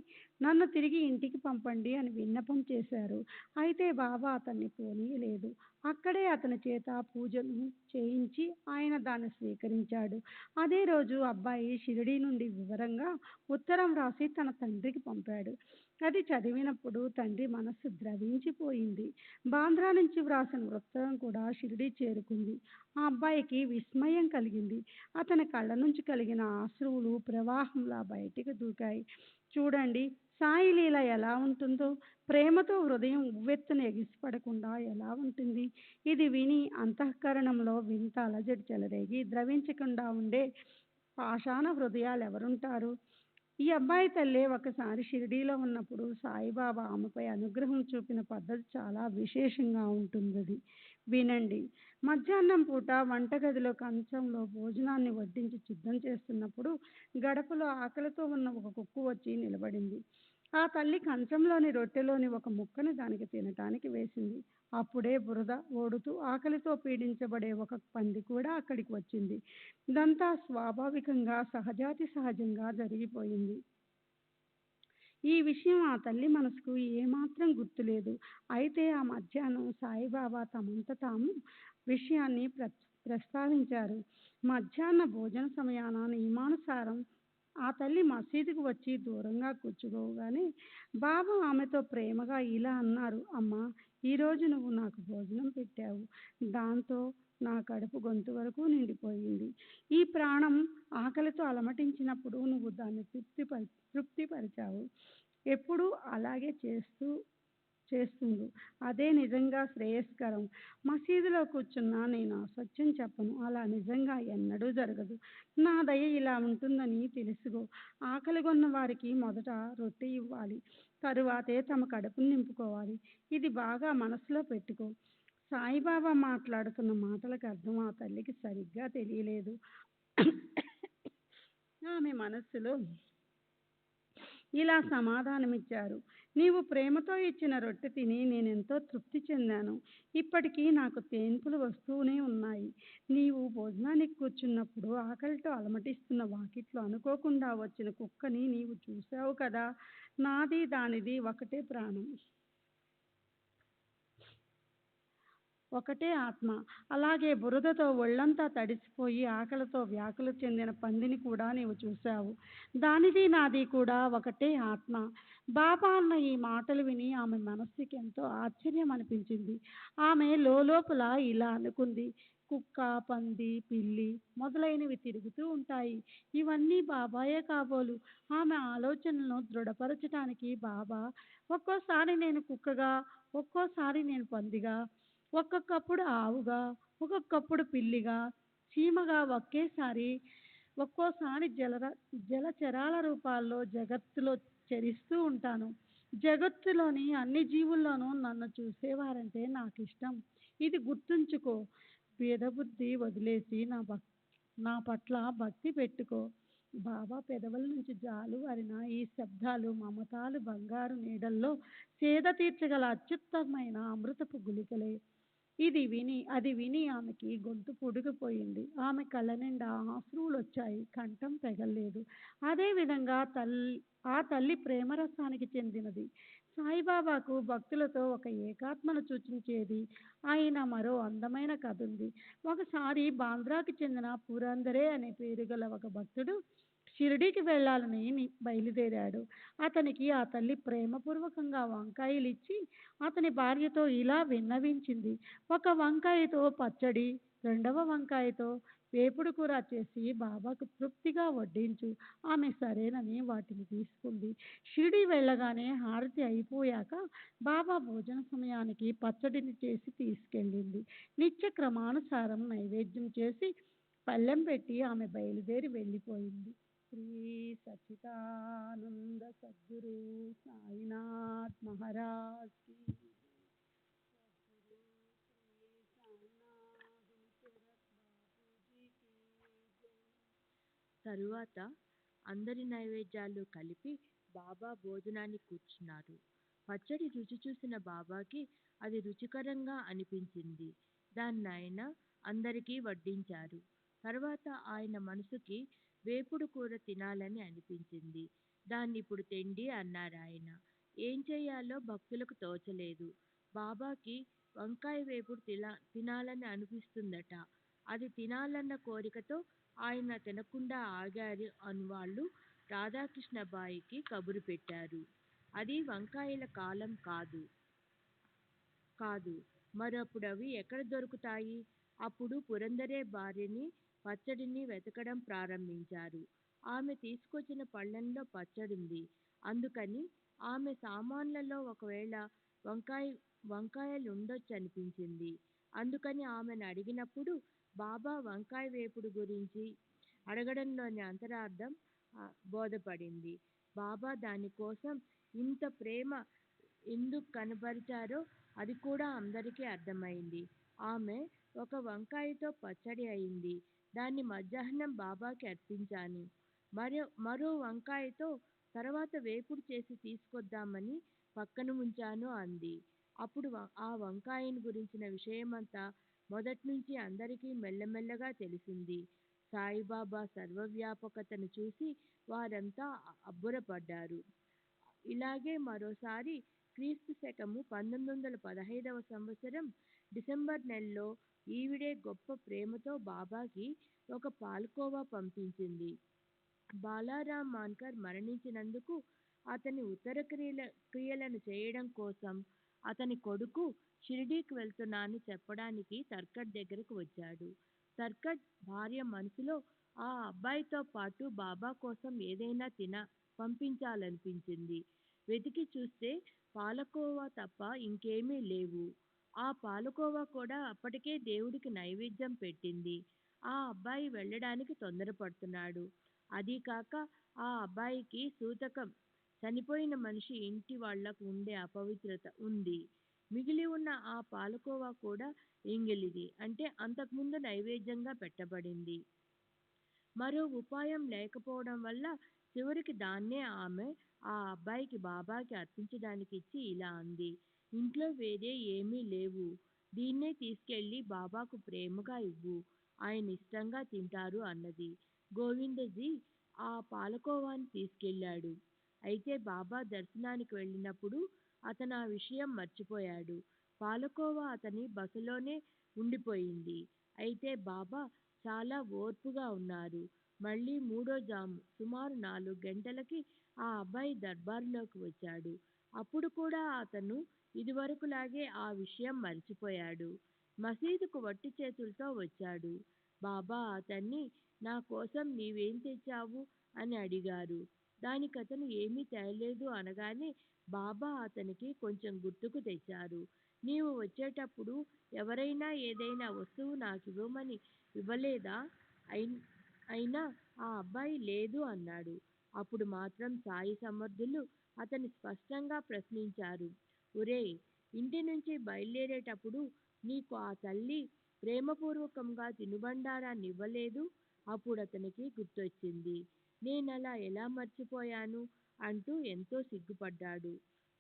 నన్ను తిరిగి ఇంటికి పంపండి అని విన్నపం చేశారు. అయితే బాబా అతన్ని పోనీయలేదు. అక్కడే అతని చేత పూజలు చేయించి ఆయన దాన్ని స్వీకరించాడు. అదే రోజు అబ్బాయి షిరిడీ నుండి వివరంగా ఉత్తరం రాసి తన తండ్రికి పంపాడు. అది చదివినప్పుడు తండ్రి మనస్సు ద్రవించిపోయింది. బాంద్రా నుంచి వ్రాసిన ఉత్తరం కూడా షిరిడీ చేరుకుంది. ఆ అబ్బాయికి విస్మయం కలిగింది. అతని కళ్ళ నుంచి కలిగిన అశ్రువులు ప్రవాహంలా బయటికి దూకాయి. చూడండి, సాయి లీల ఎలా ఉంటుందో, ప్రేమతో హృదయం ఉవ్వెత్తున ఎగిసిపడకుండా ఎలా ఉంటుంది. ఇది విని అంతఃకరణంలో వింత అలజడి చెలరేగి ద్రవించకుండా ఉండే పాషాణ హృదయాలు ఎవరుంటారు? ఈ అబ్బాయి తల్లే ఒకసారి షిరిడీలో ఉన్నప్పుడు సాయిబాబా ఆమెపై అనుగ్రహం చూపిన పద్ధతి చాలా విశేషంగా ఉంటుంది. వినండి. మధ్యాహ్నం పూట వంటగదిలో కంచంలో భోజనాన్ని వడ్డించి సిద్ధం చేస్తున్నప్పుడు గడపలో ఆకలితో ఉన్న ఒక కుక్క వచ్చి నిలబడింది. ఆ తల్లి కంచంలోని రొట్టెలోని ఒక ముక్కని దానికి తినటానికి వేసింది. అప్పుడే బురద ఓడుతూ ఆకలితో పీడించబడే ఒక పంది కూడా అక్కడికి వచ్చింది. ఇదంతా స్వాభావికంగా సహజాతి సహజంగా జరిగిపోయింది. ఈ విషయం ఆ తల్లి మనసుకు ఏమాత్రం గుర్తులేదు. అయితే ఆ మధ్యాహ్నం సాయిబాబా తమంత తాము విషయాన్ని ప్రస్తావించారు. మధ్యాహ్న భోజన సమయాన నియమానుసారం ఆ తల్లి మసీదుకు వచ్చి దూరంగా కూర్చుకోగానే బాబా ఆమెతో ప్రేమగా ఇలా అన్నారు: అమ్మా, ఈరోజు నువ్వు నాకు భోజనం పెట్టావు. దాంతో నా కడుపు గొంతు వరకు నిండిపోయింది. ఈ ప్రాణం ఆకలితో అలమటించినప్పుడు నువ్వు దాన్ని తృప్తిపరిచావు. ఎప్పుడూ అలాగే చేస్తుండు. అదే నిజంగా శ్రేయస్కరం. మసీదులో కూర్చున్నా నేను అసత్యం చెప్పను. అలా నిజంగా ఎన్నడూ జరగదు. నా దయ ఇలా ఉంటుందని తెలుసుకో. ఆకలిగొన్న వారికి మొదట రొట్టె ఇవ్వాలి, తరువాతే తమ కడుపును నింపుకోవాలి. ఇది బాగా మనసులో పెట్టుకో. సాయిబాబా మాట్లాడుతున్న మాటలకు అర్థం ఆ తల్లికి సరిగ్గా తెలియలేదు. ఆమె మనస్సులో ఇలా సమాధానమిచ్చారు: నీవు ప్రేమతో ఇచ్చిన రొట్టె తిని నేనెంతో తృప్తి చెందాను. ఇప్పటికీ నాకు తేన్పులు వస్తూనే ఉన్నాయి. నీవు భోజనానికి కూర్చున్నప్పుడు ఆకలితో అలమటిస్తున్న వాకిట్లో అనుకోకుండా వచ్చిన కుక్కని నీవు చూశావు కదా. నాది దానిది ఒకటే ప్రాణం, ఒకటే ఆత్మ. అలాగే బురదతో ఒళ్ళంతా తడిసిపోయి ఆకలితో వ్యాకులు చెందిన పందిని కూడా నీవు చూశావు. దానిది నాది కూడా ఒకటే ఆత్మ. బాబా అన్న ఈ మాటలు విని ఆమె మనస్సుకి ఎంతో ఆశ్చర్యం అనిపించింది. ఆమె లోపల ఇలా అనుకుంది: కుక్క, పంది, పిల్లి మొదలైనవి తిరుగుతూ ఉంటాయి. ఇవన్నీ బాబాయే కాబోలు. ఆమె ఆలోచనలను దృఢపరచడానికి బాబా ఒక్కోసారి నేను కుక్కగా, ఒక్కోసారి నేను పందిగా, ఒక్కొక్కప్పుడు ఆవుగా, ఒక్కొక్కప్పుడు పిల్లిగా, చీమగా, ఒక్కోసారి జలచరాల రూపాల్లో జగత్తులో చరిస్తూ ఉంటాను. జగత్తులోని అన్ని జీవుల్లోనూ నన్ను చూసేవారంటే నాకు ఇష్టం. ఇది గుర్తుంచుకో. భేదబుద్ధి వదిలేసి నా పట్ల భక్తి పెట్టుకో. బాబా పెదవుల నుంచి జాలువారిన ఈ శబ్దాలు మమతాలు బంగారు నీడల్లో సేద తీర్చగల అత్యుత్తమైన అమృతపు గుళికలే. అది విని ఆమెకి గొంతు పొడిగిపోయింది. ఆమె కళ్ళ నిండా అశ్రువులు వచ్చాయి. కంఠం పెగల్లేదు. అదేవిధంగా ఆ తల్లి ప్రేమరసానికి చెందినది. సాయిబాబాకు భక్తులతో ఒక ఏకాత్మను సూచించేది ఆయన మరో అందమైన కథ ఉంది. ఒకసారి బాంద్రాకి చెందిన పురందరే అనే పేరు గల ఒక భక్తుడు షిరిడీకి వెళ్ళాలని బయలుదేరాడు. అతనికి ఆ తల్లి ప్రేమపూర్వకంగా వంకాయలు ఇచ్చి అతని భార్యతో ఇలా విన్నవించింది: ఒక వంకాయతో పచ్చడి, రెండవ వంకాయతో వేపుడు కూర చేసి బాబాకు తృప్తిగా వడ్డించు. ఆమె సరేనని వాటిని తీసుకుంది. షిరిడి వెళ్ళగానే హారతి అయిపోయాక బాబా భోజన సమయానికి పచ్చడిని చేసి తీసుకెళ్ళింది. నిత్య క్రమానుసారం నైవేద్యం చేసి పళ్ళెం పెట్టి ఆమె బయలుదేరి వెళ్ళిపోయింది. శ్రీ సచ్చిదానంద సద్గురు సాయినాథ్ మహారాజ్ కి తరువాత అందరి నైవేద్యాలు కలిపి బాబా భోజనానికి కూర్చున్నారు. పచ్చడి రుచి చూసిన బాబాకి అది రుచికరంగా అనిపించింది. దాన్ని ఆయన అందరికీ వడ్డించారు. తర్వాత ఆయన మనసుకి వేపుడు కూర తినాలని అనిపించింది. దాన్ని ఇప్పుడు తెండి అన్నారాయన. ఏం చెయ్యాలో భక్తులకు తోచలేదు. బాబాకి వంకాయ వేపుడు తినాలని అనిపిస్తుందట. అది తినాలన్న కోరికతో ఆయన తినకుండా ఆగారు అని వాళ్ళు రాధాకృష్ణబాయికి కబురు పెట్టారు. అది వంకాయల కాలం కాదు. మరప్పుడు అవి ఎక్కడ దొరుకుతాయి? అప్పుడు పురందరే భార్యని పచ్చడిని వెతకడం ప్రారంభించారు. ఆమె తీసుకొచ్చిన పళ్ళెంలో పచ్చడుంది. అందుకని ఆమె సామాన్లలో ఒకవేళ వంకాయలుండొచ్చనిపించింది. అందుకని ఆమెను అడిగినప్పుడు బాబా వంకాయ వేపుడు గురించి అడగడంలోని అంతరార్థం బోధపడింది. బాబా దానికోసం ఇంత ప్రేమ ఎందుకు కనబరిచారో అది కూడా అందరికీ అర్థమైంది. ఆమె ఒక వంకాయతో పచ్చడి అయింది. దాన్ని మధ్యాహ్నం బాబాకి అర్పించాను. మరో వంకాయతో తర్వాత వేపుడు చేసి తీసుకొద్దామని పక్కన ఉంచాను అంది. అప్పుడు ఆ వంకాయను గురించిన విషయమంతా మొదట్నుంచి అందరికీ మెల్లమెల్లగా తెలిసింది. సాయిబాబా సర్వవ్యాపకతను చూసి వారంతా అబ్బురపడ్డారు. ఇలాగే మరోసారి క్రీస్తు శకము 1915వ సంవత్సరం డిసెంబర్ నెలలో ఈవిడే గొప్ప ప్రేమతో బాబాకి ఒక పాల్కోవా పంపించింది. బాలారాం మాన్కర్ మరణించినందుకు అతని ఉత్తర క్రియలను చేయడం కోసం అతని కొడుకు షిరిడీకి వెళ్తున్నానని చెప్పడానికి తర్కట్ దగ్గరకు వచ్చాడు. తర్కట్ భార్య మనసులో ఆ అబ్బాయితో పాటు బాబా కోసం ఏదైనా పంపించాలనిపించింది. వెతికి చూస్తే పాలకోవా తప్ప ఇంకేమీ లేవు. ఆ పాలకోవా కూడా అప్పటికే దేవుడికి నైవేద్యం పెట్టింది. ఆ అబ్బాయి వెళ్ళడానికి తొందరపడుతున్నాడు. అదీకాక ఆ అబ్బాయికి సూతకం, చనిపోయిన మనిషి ఇంటి వాళ్లకు ఉండే అపవిత్రత ఉంది. మిగిలి ఉన్న ఆ పాలకోవా కూడా ఎంగిలిది, అంటే అంతకుముందు నైవేద్యంగా పెట్టబడింది. మరో ఉపాయం లేకపోవడం వల్ల చివరికి దాన్నే ఆమె ఆ అబ్బాయికి బాబాకి అర్పించడానికి ఇచ్చి ఇలా అంది: ఇంట్లో వేరే ఏమీ లేవు. దీన్నే తీసుకెళ్ళి బాబాకు ప్రేమగా ఇవ్వు. ఆయన ఇష్టంగా తింటారు అన్నది. గోవిందజీ ఆ పాలకోవాని తీసుకెళ్ళాడు. అయితే బాబా దర్శనానికి వెళ్ళినప్పుడు అతను ఆ విషయం మర్చిపోయాడు. పాలకోవా అతని బసలోనే ఉండిపోయింది. అయితే బాబా చాలా ఓర్పుగా ఉన్నారు. మళ్ళీ మూడో జాము సుమారు 4 గంటలకి ఆ అబ్బాయి దర్బారులోకి వచ్చాడు. అప్పుడు కూడా అతను ఇదివరకులాగే ఆ విషయం మర్చిపోయాడు. మసీదుకు వట్టి చేతులతో వచ్చాడు. బాబా అతన్ని నా కోసం నీవేం తెచ్చావు అని అడిగారు. దానికతను ఏమీ తేలేదు అనగానే బాబా అతనికి కొంచెం గుర్తుకు తెచ్చారు. నీవు వచ్చేటప్పుడు ఎవరైనా ఏదైనా వస్తువు నాకివ్వమని ఇవ్వలేదా? అయినా ఆ అబ్బాయి లేదు అన్నాడు. అప్పుడు మాత్రం సాయి సమర్థులు అతన్ని స్పష్టంగా ప్రశ్నించారు. ఒరేయ్, ఇంటి నుంచి బయలుదేరేటప్పుడు నీకు ఆ తల్లి ప్రేమపూర్వకంగా తినుబండారాన్ని ఇవ్వలేదు? అప్పుడు అతనికి గుర్తొచ్చింది. నేనలా ఎలా మర్చిపోయాను అంటూ ఎంతో సిగ్గుపడ్డాడు.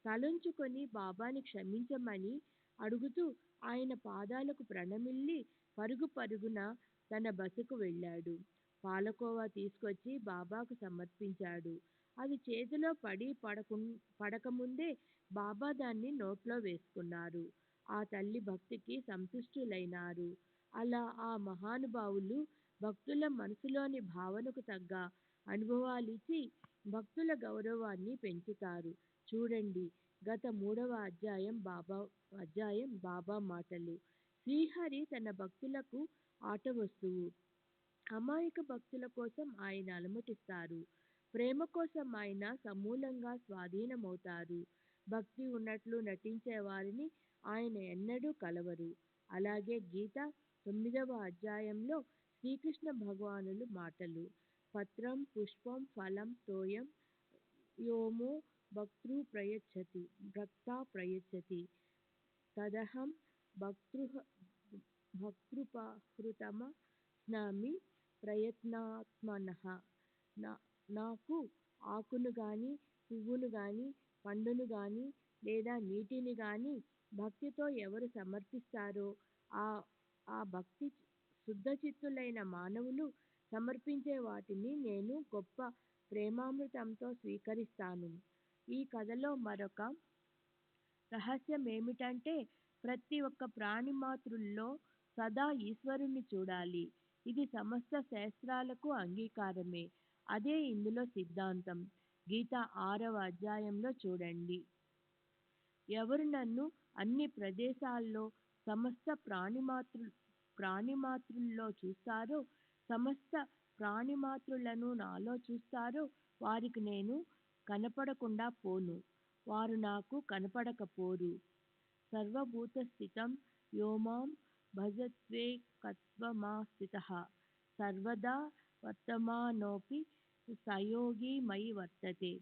తలొంచుకొని బాబాని క్షమించమని అడుగుతూ ఆయన పాదాలకు ప్రణమిల్లి పరుగున తన బసకు వెళ్ళాడు. పాలకోవా తీసుకొచ్చి బాబాకు సమర్పించాడు. అది చేతిలో పడకముందే బాబా దాన్ని నోట్లో వేసుకున్నారు. ఆ తల్లి భక్తికి సంతుష్టులైనారు. అలా ఆ మహానుభావులు భక్తుల మనసులోని భావనకు తగ్గ అనుభవాలిచ్చి భక్తుల గౌరవాన్ని పెంచుతారు. చూడండి, గత 3వ అధ్యాయం బాబా మాటలు. శ్రీహరి తన భక్తులకు ఆట వస్తువు. అమాయక భక్తుల కోసం ఆయన అలమటిస్తారు. ప్రేమ కోసం ఆయన సమూలంగా స్వాధీనమవుతారు. భక్తి ఉన్నట్లు నటించే వారిని ఆయన ఎన్నడూ కలవరు. అలాగే గీత 9వ అధ్యాయంలో శ్రీకృష్ణ భగవానులు మాటలు. పత్రం పుష్పం ఫలం తోయం యోమో భక్తా ప్రయచ్చతి తదహం భక్తృపహృతమస్నామి ప్రయత్నాత్మనః. నాకు ఆకును గాని, పువ్వును గాని, పండును గాని లేదా నీటిని గాని భక్తితో ఎవరు సమర్పిస్తారో ఆ భక్తి శుద్ధచిత్తులైన మానవులు సమర్పించే వాటిని నేను గొప్ప ప్రేమామృతంతో స్వీకరిస్తాను. ఈ కథలో మరొక రహస్యం ఏమిటంటే ప్రతి ఒక్క ప్రాణిమాతృల్లో సదా ఈశ్వరుణ్ణి చూడాలి. ఇది సమస్త శాస్త్రాలకు అంగీకారమే. అదే ఇందులో సిద్ధాంతం. గీత 6వ అధ్యాయంలో చూడండి. ఎవరు నన్ను అన్ని ప్రదేశాల్లో సమస్త ప్రాణిమాతృల్లో చూస్తారో, సమస్త ప్రాణిమాతృలను నాలో చూస్తారో వారికి నేను కనపడకుండా పోను, వారు నాకు కనపడకపోరు. సర్వభూతస్థితం యో మాం భజత్వేకత్వమాస్థితః సర్వదా వర్తమానోపి సయోగి మయి వర్తతే.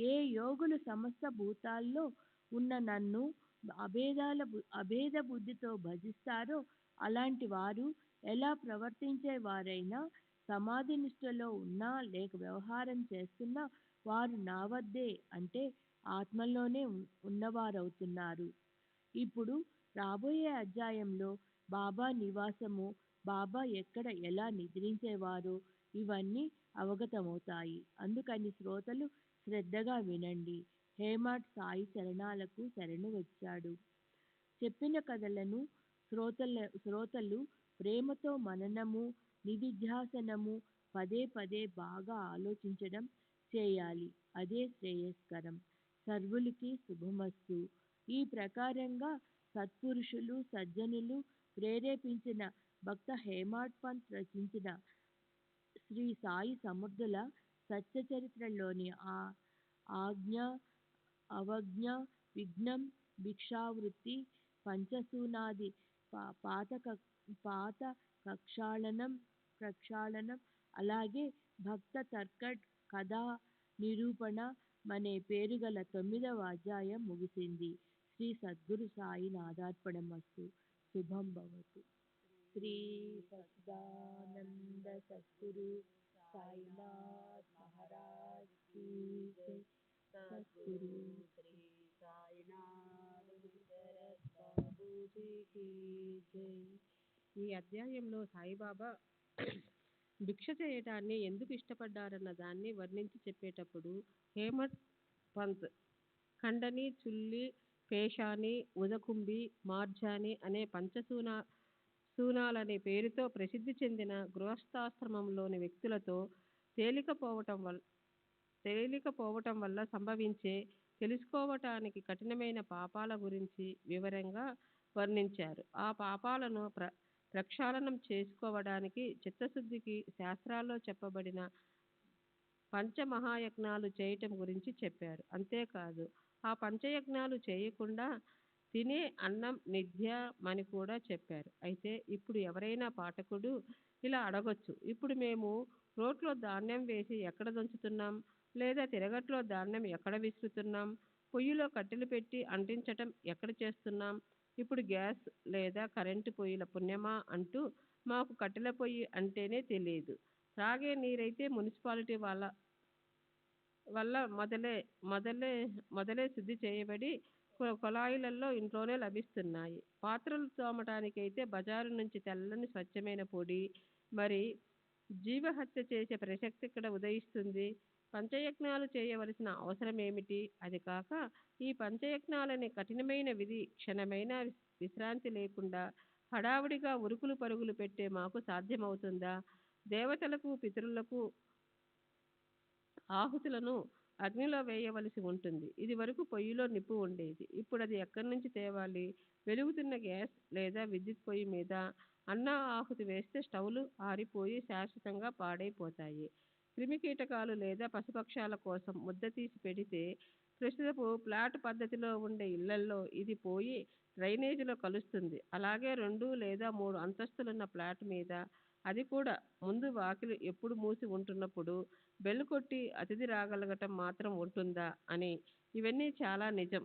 ఏ యోగులు సమస్త భూతాల్లో ఉన్న నన్ను అభేద బుద్ధితో భజిస్తారో అలాంటి వారు ఎలా ప్రవర్తించేవారైనా, సమాధి నిష్టలో ఉన్నా లేక వ్యవహారం చేస్తున్నా వారు నా వద్దే అంటే ఆత్మలోనే ఉన్నవారవుతున్నారు. ఇప్పుడు రాబోయే అధ్యాయంలో బాబా నివాసము, బాబా ఎక్కడ ఎలా నిద్రించేవారో ఇవన్నీ అవగతమవుతాయి. అందుకని శ్రోతలు శ్రద్ధగా వినండి. హేమాడ్ సాయి చరణాలకు శరణు వచ్చాడు. చెప్పిన కథలను శ్రోతలు ప్రేమతో మననము, నిధిధ్యాసనము, పదే పదే బాగా ఆలోచించడం చేయాలి. అదే శ్రేయస్కరం. సర్వులకి శుభమస్తు. ఈ ప్రకారంగా సత్పురుషులు, సజ్జనులు ప్రేరేపించిన భక్త హేమాడ్ పంత్ రచించిన శ్రీ సాయి సమర్థుల సత్య చరిత్రలోని ఆజ్ఞ, అవజ్ఞ, విఘ్నం, భిక్షావృత్తి, పంచసూనాది పాత ప్రక్షాళనం, అలాగే భక్త తర్కడ్ కథా నిరూపణ అనే పేరుగల 9వ అధ్యాయం ముగిసింది. శ్రీ సద్గురు సాయి నాదార్పణమస్తు. శుభం భవతు. శ్రీ సచ్చిదానంద సద్గురు సాయినాథ్ మహారాజ్ కీ జై. సద్గురు శ్రీ సాయినాథ్ గురుచరణ్ బాబూజీ కీ జై. ఈ అధ్యాయంలో సాయిబాబా భిక్ష చేయటాన్ని ఎందుకు ఇష్టపడ్డారన్న దాన్ని వర్ణించి చెప్పేటప్పుడు హేమడ్ పంత్ ఖండని, చుల్లి, పేషాని, ఉదకుంబి, మార్జాని అనే సూనాలనే పేరుతో ప్రసిద్ధి చెందిన గృహస్థాశ్రమంలోని వ్యక్తులతో తేలికపోవటం వల్ల సంభవించే తెలుసుకోవటానికి కఠినమైన పాపాల గురించి వివరంగా వర్ణించారు. ఆ పాపాలను ప్రక్షాళనం చేసుకోవడానికి చిత్తశుద్ధికి శాస్త్రాల్లో చెప్పబడిన పంచమహాయజ్ఞాలు చేయటం గురించి చెప్పారు. అంతేకాదు ఆ పంచయజ్ఞాలు చేయకుండా తినే అన్నం నిత్యమని కూడా చెప్పారు. అయితే ఇప్పుడు ఎవరైనా పాఠకుడు ఇలా అడగొచ్చు, ఇప్పుడు మేము రోట్లో ధాన్యం వేసి ఎక్కడ దంచుతున్నాం, లేదా తిరగట్లో ధాన్యం ఎక్కడ విసురుతున్నాం, పొయ్యిలో కట్టెలు పెట్టి అంటించటం ఎక్కడ చేస్తున్నాం, ఇప్పుడు గ్యాస్ లేదా కరెంటు పొయ్యిల పుణ్యమా అంటూ మాకు కట్టెల పొయ్యి అంటేనే తెలియదు. త్రాగే నీరైతే మున్సిపాలిటీ వల్ల మొదలే శుద్ధి చేయబడి కొలాయిలలో ఇంట్లోనే లభిస్తున్నాయి. పాత్రలు తోమటానికైతే బజారు నుంచి తెల్లని స్వచ్ఛమైన పొడి. మరి జీవహత్య చేసే ప్రసక్తి ఇక్కడ ఉదయిస్తుంది. పంచయజ్ఞాలు చేయవలసిన అవసరం ఏమిటి? అది కాక ఈ పంచయజ్ఞాలనే కఠినమైన విధి క్షణమైన విశ్రాంతి లేకుండా హడావుడిగా ఉరుకులు పరుగులు పెట్టే మాకు సాధ్యమవుతుందా? దేవతలకు, పితరులకు ఆహుతులను అగ్నిలో వేయవలసి ఉంటుంది. ఇది వరకు పొయ్యిలో నిప్పు ఉండేది. ఇప్పుడు అది ఎక్కడి నుంచి తేవాలి? వెలుగుతున్న గ్యాస్ లేదా విద్యుత్ పొయ్యి మీద అన్న ఆహుతి వేస్తే స్టవ్లు ఆరిపోయి శాశ్వతంగా పాడైపోతాయి. క్రిమికీటకాలు లేదా పశుపక్షాల కోసం ముద్ద తీసి పెడితే ప్రస్తుతపు ఫ్లాట్ పద్ధతిలో ఉండే ఇళ్లల్లో ఇది పోయి డ్రైనేజీలో కలుస్తుంది. అలాగే 2 లేదా 3 అంతస్తులున్న ఫ్లాట్ మీద, అది కూడా ముందు వాకిలి ఎప్పుడు మూసి ఉంటున్నప్పుడు బెల్ కొట్టి అతిథి రాగలగటం మాత్రం ఉంటుందా అని. ఇవన్నీ చాలా నిజం.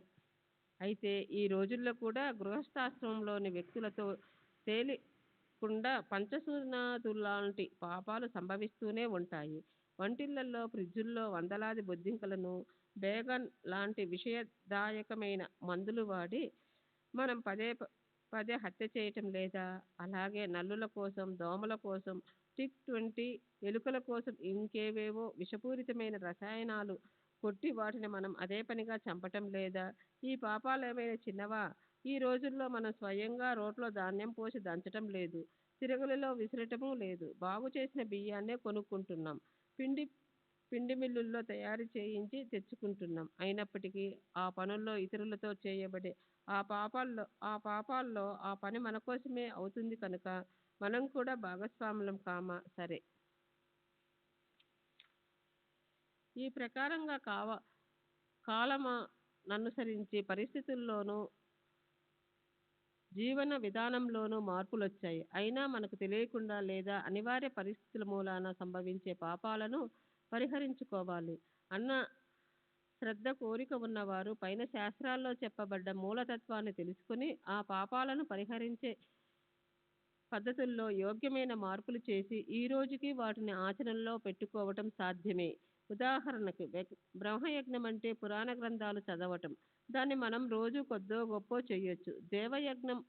అయితే ఈ రోజుల్లో కూడా గృహస్థాశ్రమంలోని వ్యక్తులతో తేలికుండా పంచసూనాదులాంటి పాపాలు సంభవిస్తూనే ఉంటాయి. వంటిళ్లలో, ఫ్రిడ్జుల్లో వందలాది బొద్దింకలను, బేగన్ లాంటి విషయదాయకమైన మందులు వాడి మనం పదే హత్య చేయటం లేదా? అలాగే నల్లుల కోసం, దోమల కోసం, టిక్ 20 ఎలుకల కోసం ఇంకేవేవో విషపూరితమైన రసాయనాలు కొట్టి వాటిని మనం అదే పనిగా చంపటం లేదా? ఈ పాపాలేమైనా చిన్నవా? ఈ రోజుల్లో మనం స్వయంగా రోట్లో ధాన్యం పోసి దంచటం లేదు, తిరగలిలో విసరటము లేదు, బాగు చేసిన బియ్యాన్నే కొనుక్కుంటున్నాం, పిండి పిండి మిల్లుల్లో తయారు చేయించి తెచ్చుకుంటున్నాం. అయినప్పటికీ ఆ పనుల్లో ఇతరులతో చేయబడే ఆ పాపాల్లో ఆ పని మన కోసమే అవుతుంది కనుక మనం కూడా భాగస్వాములం సరే. ఈ ప్రకారంగా కాలమనుసరించి పరిస్థితుల్లోనూ జీవన విధానంలోనూ మార్పులొచ్చాయి. అయినా మనకు తెలియకుండా లేదా అనివార్య పరిస్థితుల మూలాన సంభవించే పాపాలను పరిహరించుకోవాలి అన్న శ్రద్ధ కోరిక ఉన్నవారు పైన శాస్త్రాల్లో చెప్పబడ్డ మూలతత్వాన్ని తెలుసుకుని ఆ పాపాలను పరిహరించే పద్ధతుల్లో యోగ్యమైన మార్పులు చేసి ఈ రోజుకి వాటిని ఆచరణలో పెట్టుకోవటం సాధ్యమే. ఉదాహరణకు బ్రహ్మయజ్ఞం అంటే పురాణ గ్రంథాలు చదవటం. దాన్ని మనం రోజు కొద్దో గొప్పో చెయ్యొచ్చు. దేవయజ్ఞం,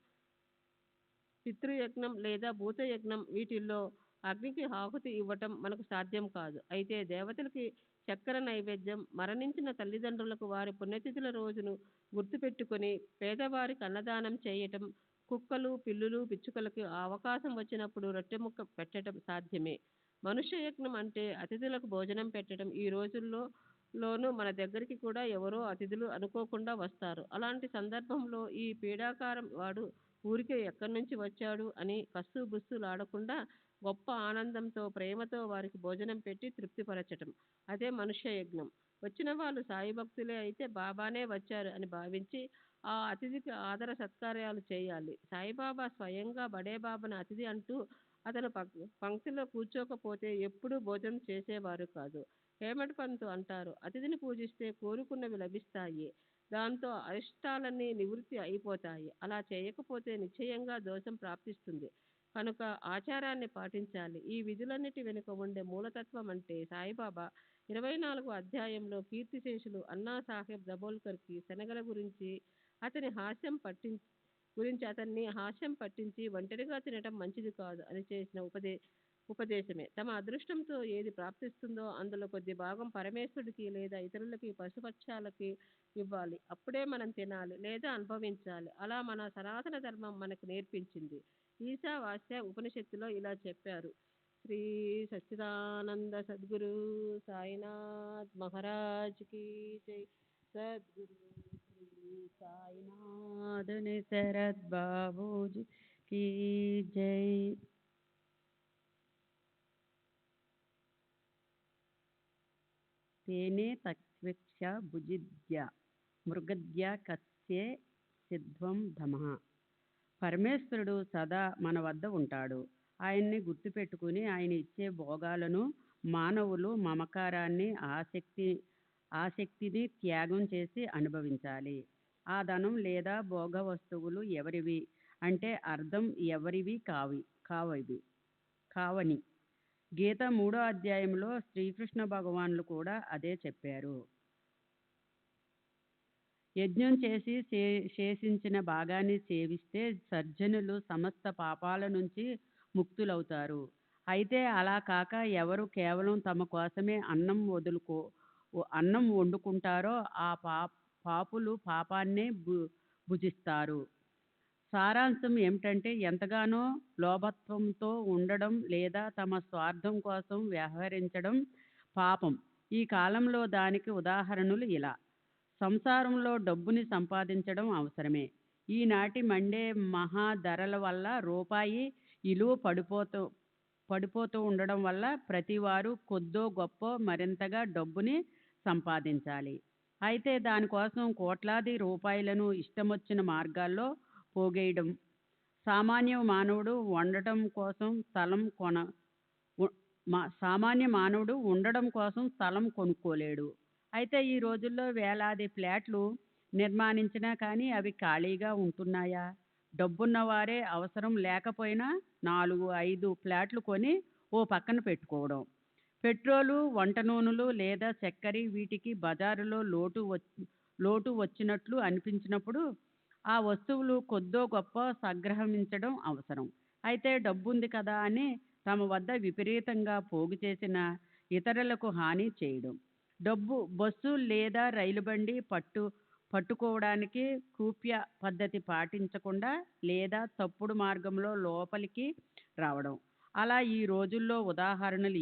పితృయజ్ఞం లేదా భూతయజ్ఞం వీటిల్లో అగ్నికి ఆహుతి ఇవ్వటం మనకు సాధ్యం కాదు. అయితే దేవతలకి చక్కెర నైవేద్యం, మరణించిన తల్లిదండ్రులకు వారి పుణ్యతిథుల రోజును గుర్తుపెట్టుకొని పేదవారికి అన్నదానం చేయటం, కుక్కలు, పిల్లులు, పిచ్చుకలకు ఆ అవకాశం వచ్చినప్పుడు రొట్టె ముక్క పెట్టడం సాధ్యమే. మనుష్య యజ్ఞం అంటే అతిథులకు భోజనం పెట్టడం. ఈ రోజుల్లోనూ మన దగ్గరికి కూడా ఎవరో అతిథులు అనుకోకుండా వస్తారు. అలాంటి సందర్భంలో ఈ పీడాకారం వాడు ఊరికే ఎక్కడి నుంచి వచ్చాడు అని కస్సుబుస్సులాడకుండా గొప్ప ఆనందంతో ప్రేమతో వారికి భోజనం పెట్టి తృప్తిపరచటం. అదే మనుష్య యజ్ఞం. వచ్చిన వాళ్ళు సాయి భక్తులే అయితే బాబానే వచ్చారు అని భావించి ఆ అతిథికి ఆదర సత్కార్యాలు చేయాలి. సాయిబాబా స్వయంగా బడే బాబాను అతిథి అంటూ అతను పంక్తిలో కూర్చోకపోతే ఎప్పుడూ భోజనం చేసేవారు కాదు. హేమడ్ పంతు అంటారు, అతిథిని పూజిస్తే కోరుకున్నవి లభిస్తాయి, దాంతో అరిష్టాలన్నీ నివృత్తి అయిపోతాయి. అలా చేయకపోతే నిశ్చయంగా దోషం ప్రాప్తిస్తుంది. కనుక ఆచారాన్ని పాటించాలి. ఈ విధులన్నిటి వెనుక ఉండే మూలతత్వం అంటే సాయిబాబా 24వ అధ్యాయంలో కీర్తిశేషులు అన్నాసాహెబ్ దబోల్కర్కి శనగల గురించి అతన్ని హాస్యం పట్టించి ఒంటరిగా తినటం మంచిది కాదు అని చేసిన ఉపదేశమే. తమ అదృష్టంతో ఏది ప్రాప్తిస్తుందో అందులో కొద్ది భాగం పరమేశ్వరుడికి లేదా ఇతరులకి, పశుపక్షాలకి ఇవ్వాలి. అప్పుడే మనం తినాలి లేదా అనుభవించాలి. అలా మన సనాతన ధర్మం మనకు నేర్పించింది. ఈశావాస్య ఉపనిషత్తులో ఇలా చెప్పారు. శ్రీ సచ్చిదానంద సద్గురు సాయినాథ్ మహారాజ్ కి జై. సద్గురు శ్రీ సాయినాథ్ శరద్ బాబూజీ की जय. తేనే తక్విక్ష భుజిద్య మృగద్య కస్యే సిద్ధ్వం ధమః. పరమేశ్వరుడు సదా మన వద్ద ఉంటాడు. ఆయన్ని గుర్తుపెట్టుకుని ఆయన ఇచ్చే భోగాలను మానవులు మమకారాన్ని, ఆసక్తిని త్యాగం చేసి అనుభవించాలి. ఆ ధనం లేదా భోగ వస్తువులు ఎవరివి అంటే అర్థం ఎవరివి కావని. గీత 3వ అధ్యాయంలో శ్రీకృష్ణ భగవానులు కూడా అదే చెప్పారు. యజ్ఞం చేసి శేషించిన భాగాన్ని సేవిస్తే సజ్జనులు సమస్త పాపాల నుంచి ముక్తులవుతారు. అయితే అలా కాక ఎవరు కేవలం తమ కోసమే అన్నం వండుకుంటారో ఆ పాపులు పాపాన్నే భుజిస్తారు. సారాంశం ఏమిటంటే ఎంతగానో లోభత్వంతో ఉండడం లేదా తమ స్వార్థం కోసం వ్యవహరించడం పాపం. ఈ కాలంలో దానికి ఉదాహరణలు ఇలా. సంసారంలో డబ్బుని సంపాదించడం అవసరమే. ఈనాటి మండే మహా ధరల వల్ల రూపాయి ఇలువ పడిపోతూ ఉండడం వల్ల ప్రతివారు కొద్దో గొప్ప మరింతగా డబ్బుని సంపాదించాలి. అయితే దానికోసం కోట్లాది రూపాయలను ఇష్టమొచ్చిన మార్గాల్లో పోగేయడం. సామాన్య మానవుడు ఉండడం కోసం స్థలం కొనుక్కోలేడు. అయితే ఈ రోజుల్లో వేలాది ఫ్లాట్లు నిర్మాణించినా కానీ అవి ఖాళీగా ఉంటున్నాయా? డబ్బున్నవారే అవసరం లేకపోయినా 4-5 ఫ్లాట్లు కొని ఓ పక్కన పెట్టుకోవడం. పెట్రోలు, వంట నూనెలు లేదా చక్కెర వీటికి బజారులో లోటు వచ్చినట్లు అనిపించినప్పుడు ఆ వస్తువులు కొద్దో గొప్ప సంగ్రహించడం అవసరం. అయితే డబ్బుంది కదా అని తమ వద్ద విపరీతంగా పోగు చేసిన ఇతరులకు హాని చేయడం. బస్సు లేదా రైలు బండి పట్టుకోవడానికి కూప్య పద్ధతి పాటించకుండా లేదా తప్పుడు మార్గంలో లోపలికి రావడం. అలా ఈ రోజుల్లో ఉదాహరణలు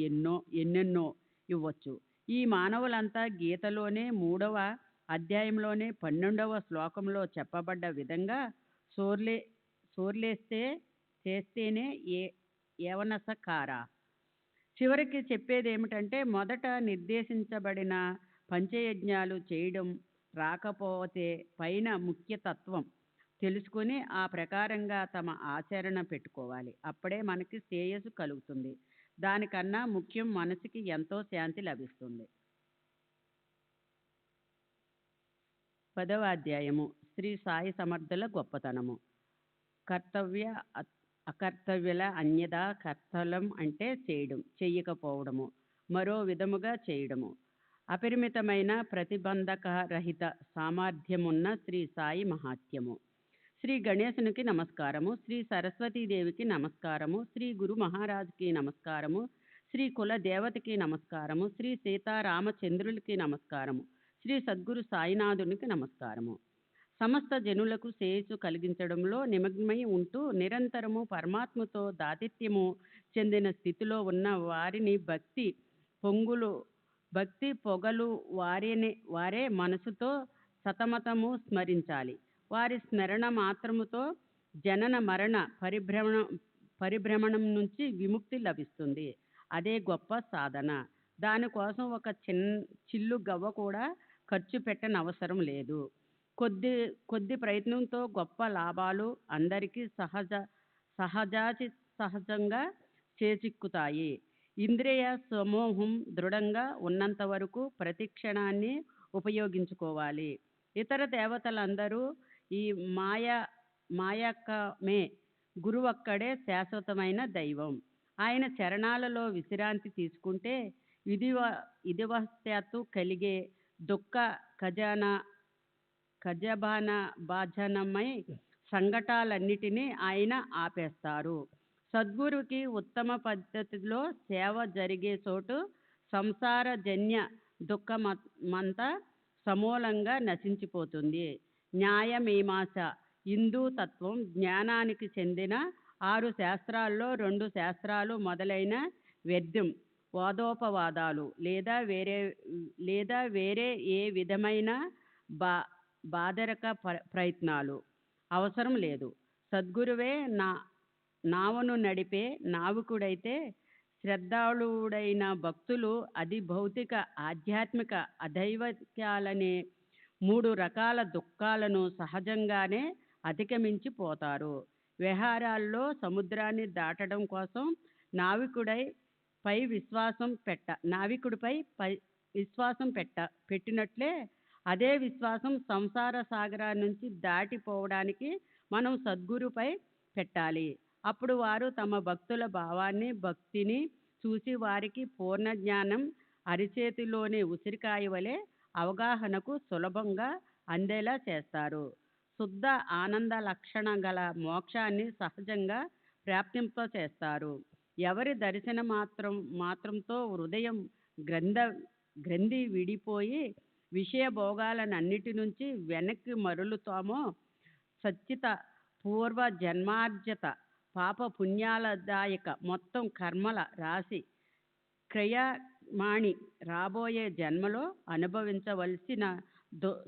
ఎన్నెన్నో ఇవ్వచ్చు. ఈ మానవులంతా గీతలోనే 3వ అధ్యాయంలోనే 12వ శ్లోకంలో చెప్పబడ్డ విధంగా సోర్లేస్తే చేస్తేనే ఏవనసకార. చివరికి చెప్పేది ఏమిటంటే, మొదట నిర్దేశించబడిన పంచయజ్ఞాలు చేయడం రాకపోతే పైన ముఖ్యతత్వం తెలుసుకుని ఆ ప్రకారంగా తమ ఆచరణ పెట్టుకోవాలి. అప్పుడే మనకి శ్రేయస్సు కలుగుతుంది. దానికన్నా ముఖ్యం మనసుకి ఎంతో శాంతి లభిస్తుంది. 10వ అధ్యాయము శ్రీ సాయి సమర్థుల గొప్పతనము. కర్తవ్య అకర్తవ్యుల అన్యదా కర్తవ్యం అంటే చేయడం, చెయ్యకపోవడము, మరో విధముగా చేయడము. అపరిమితమైన ప్రతిబంధక రహిత సామర్థ్యమున్న శ్రీ సాయి మహాత్యము. శ్రీ గణేశునికి నమస్కారము, శ్రీ సరస్వతీదేవికి నమస్కారము, శ్రీ గురు మహారాజుకి నమస్కారము, శ్రీ కుల దేవతకి నమస్కారము, శ్రీ సీతారామచంద్రులకి నమస్కారము, శ్రీ సద్గురు సాయినాథునికి నమస్కారము. సమస్త జనులకు శ్రేయస్సు కలిగించడంలో నిమగ్నమై ఉంటూ నిరంతరము పరమాత్మతో దాతిత్యము చెందిన స్థితిలో ఉన్న వారిని భక్తి పొగలు వారే మనసుతో సతమతము స్మరించాలి. వారి స్మరణ మాత్రముతో జనన మరణ పరిభ్రమణం నుంచి విముక్తి లభిస్తుంది. అదే గొప్ప సాధన. దానికోసం ఒక చిల్లు గవ్వ కూడా ఖర్చు పెట్టనవసరం లేదు. కొద్ది ప్రయత్నంతో గొప్ప లాభాలు అందరికీ సహజంగా చేజిక్కుతాయి. ఇంద్రియ సమూహం దృఢంగా ఉన్నంత వరకు ప్రతి క్షణాన్ని ఉపయోగించుకోవాలి. ఇతర దేవతలందరూ ఈ మాయకమే. గురువక్కడే శాశ్వతమైన దైవం. ఆయన చరణాలలో విశ్రాంతి తీసుకుంటే విధివశాత్తు కలిగే దుఃఖ భాజనమై సంఘటాలన్నిటినీ ఆయన ఆపేస్తారు. సద్గురుకి ఉత్తమ పద్ధతిలో సేవ జరిగే చోటు సంసారజన్య దుఃఖమంతా సమూలంగా నశించిపోతుంది. న్యాయమీమాంస, హిందూ తత్వం, జ్ఞానానికి చెందిన 6 శాస్త్రాల్లో 2 శాస్త్రాలు మొదలైన వ్యర్థం వాదోపవాదాలు లేదా వేరే ఏ విధమైన బాధరక ప్రయత్నాలు అవసరం లేదు. సద్గురువే నావను నడిపే నావికుడైతే శ్రద్ధాళుడైన భక్తులు అది భౌతిక, ఆధ్యాత్మిక, అదైవికాలనే 3 రకాల దుఃఖాలను సహజంగానే అధిగమించిపోతారు. విహారాల్లో సముద్రాన్ని దాటడం కోసం నావికుడిపై విశ్వాసం పెట్టినట్లే అదే విశ్వాసం సంసార సాగరాన్ని నుంచి దాటిపోవడానికి మనం సద్గురుపై పెట్టాలి. అప్పుడు వారు తమ భక్తుల భావాన్ని, భక్తిని చూసి వారికి పూర్ణ జ్ఞానం అరిచేతిలోని ఉసిరికాయ వలె అవగాహనకు సులభంగా అందేలా చేస్తారు. శుద్ధ ఆనంద లక్షణ గల మోక్షాన్ని సహజంగా ప్రాప్తింపచేస్తారు. ఎవరి దర్శన మాత్రంతో హృదయం గ్రంథి విడిపోయి విషయ భోగాలన్నిటి నుంచి వెనక్కి మరలుతామో, సచ్చిత పూర్వ జన్మార్జిత పాప పుణ్యాలదాయక మొత్తం కర్మల రాశి క్రయమాణి రాబోయే జన్మలో అనుభవించవలసిన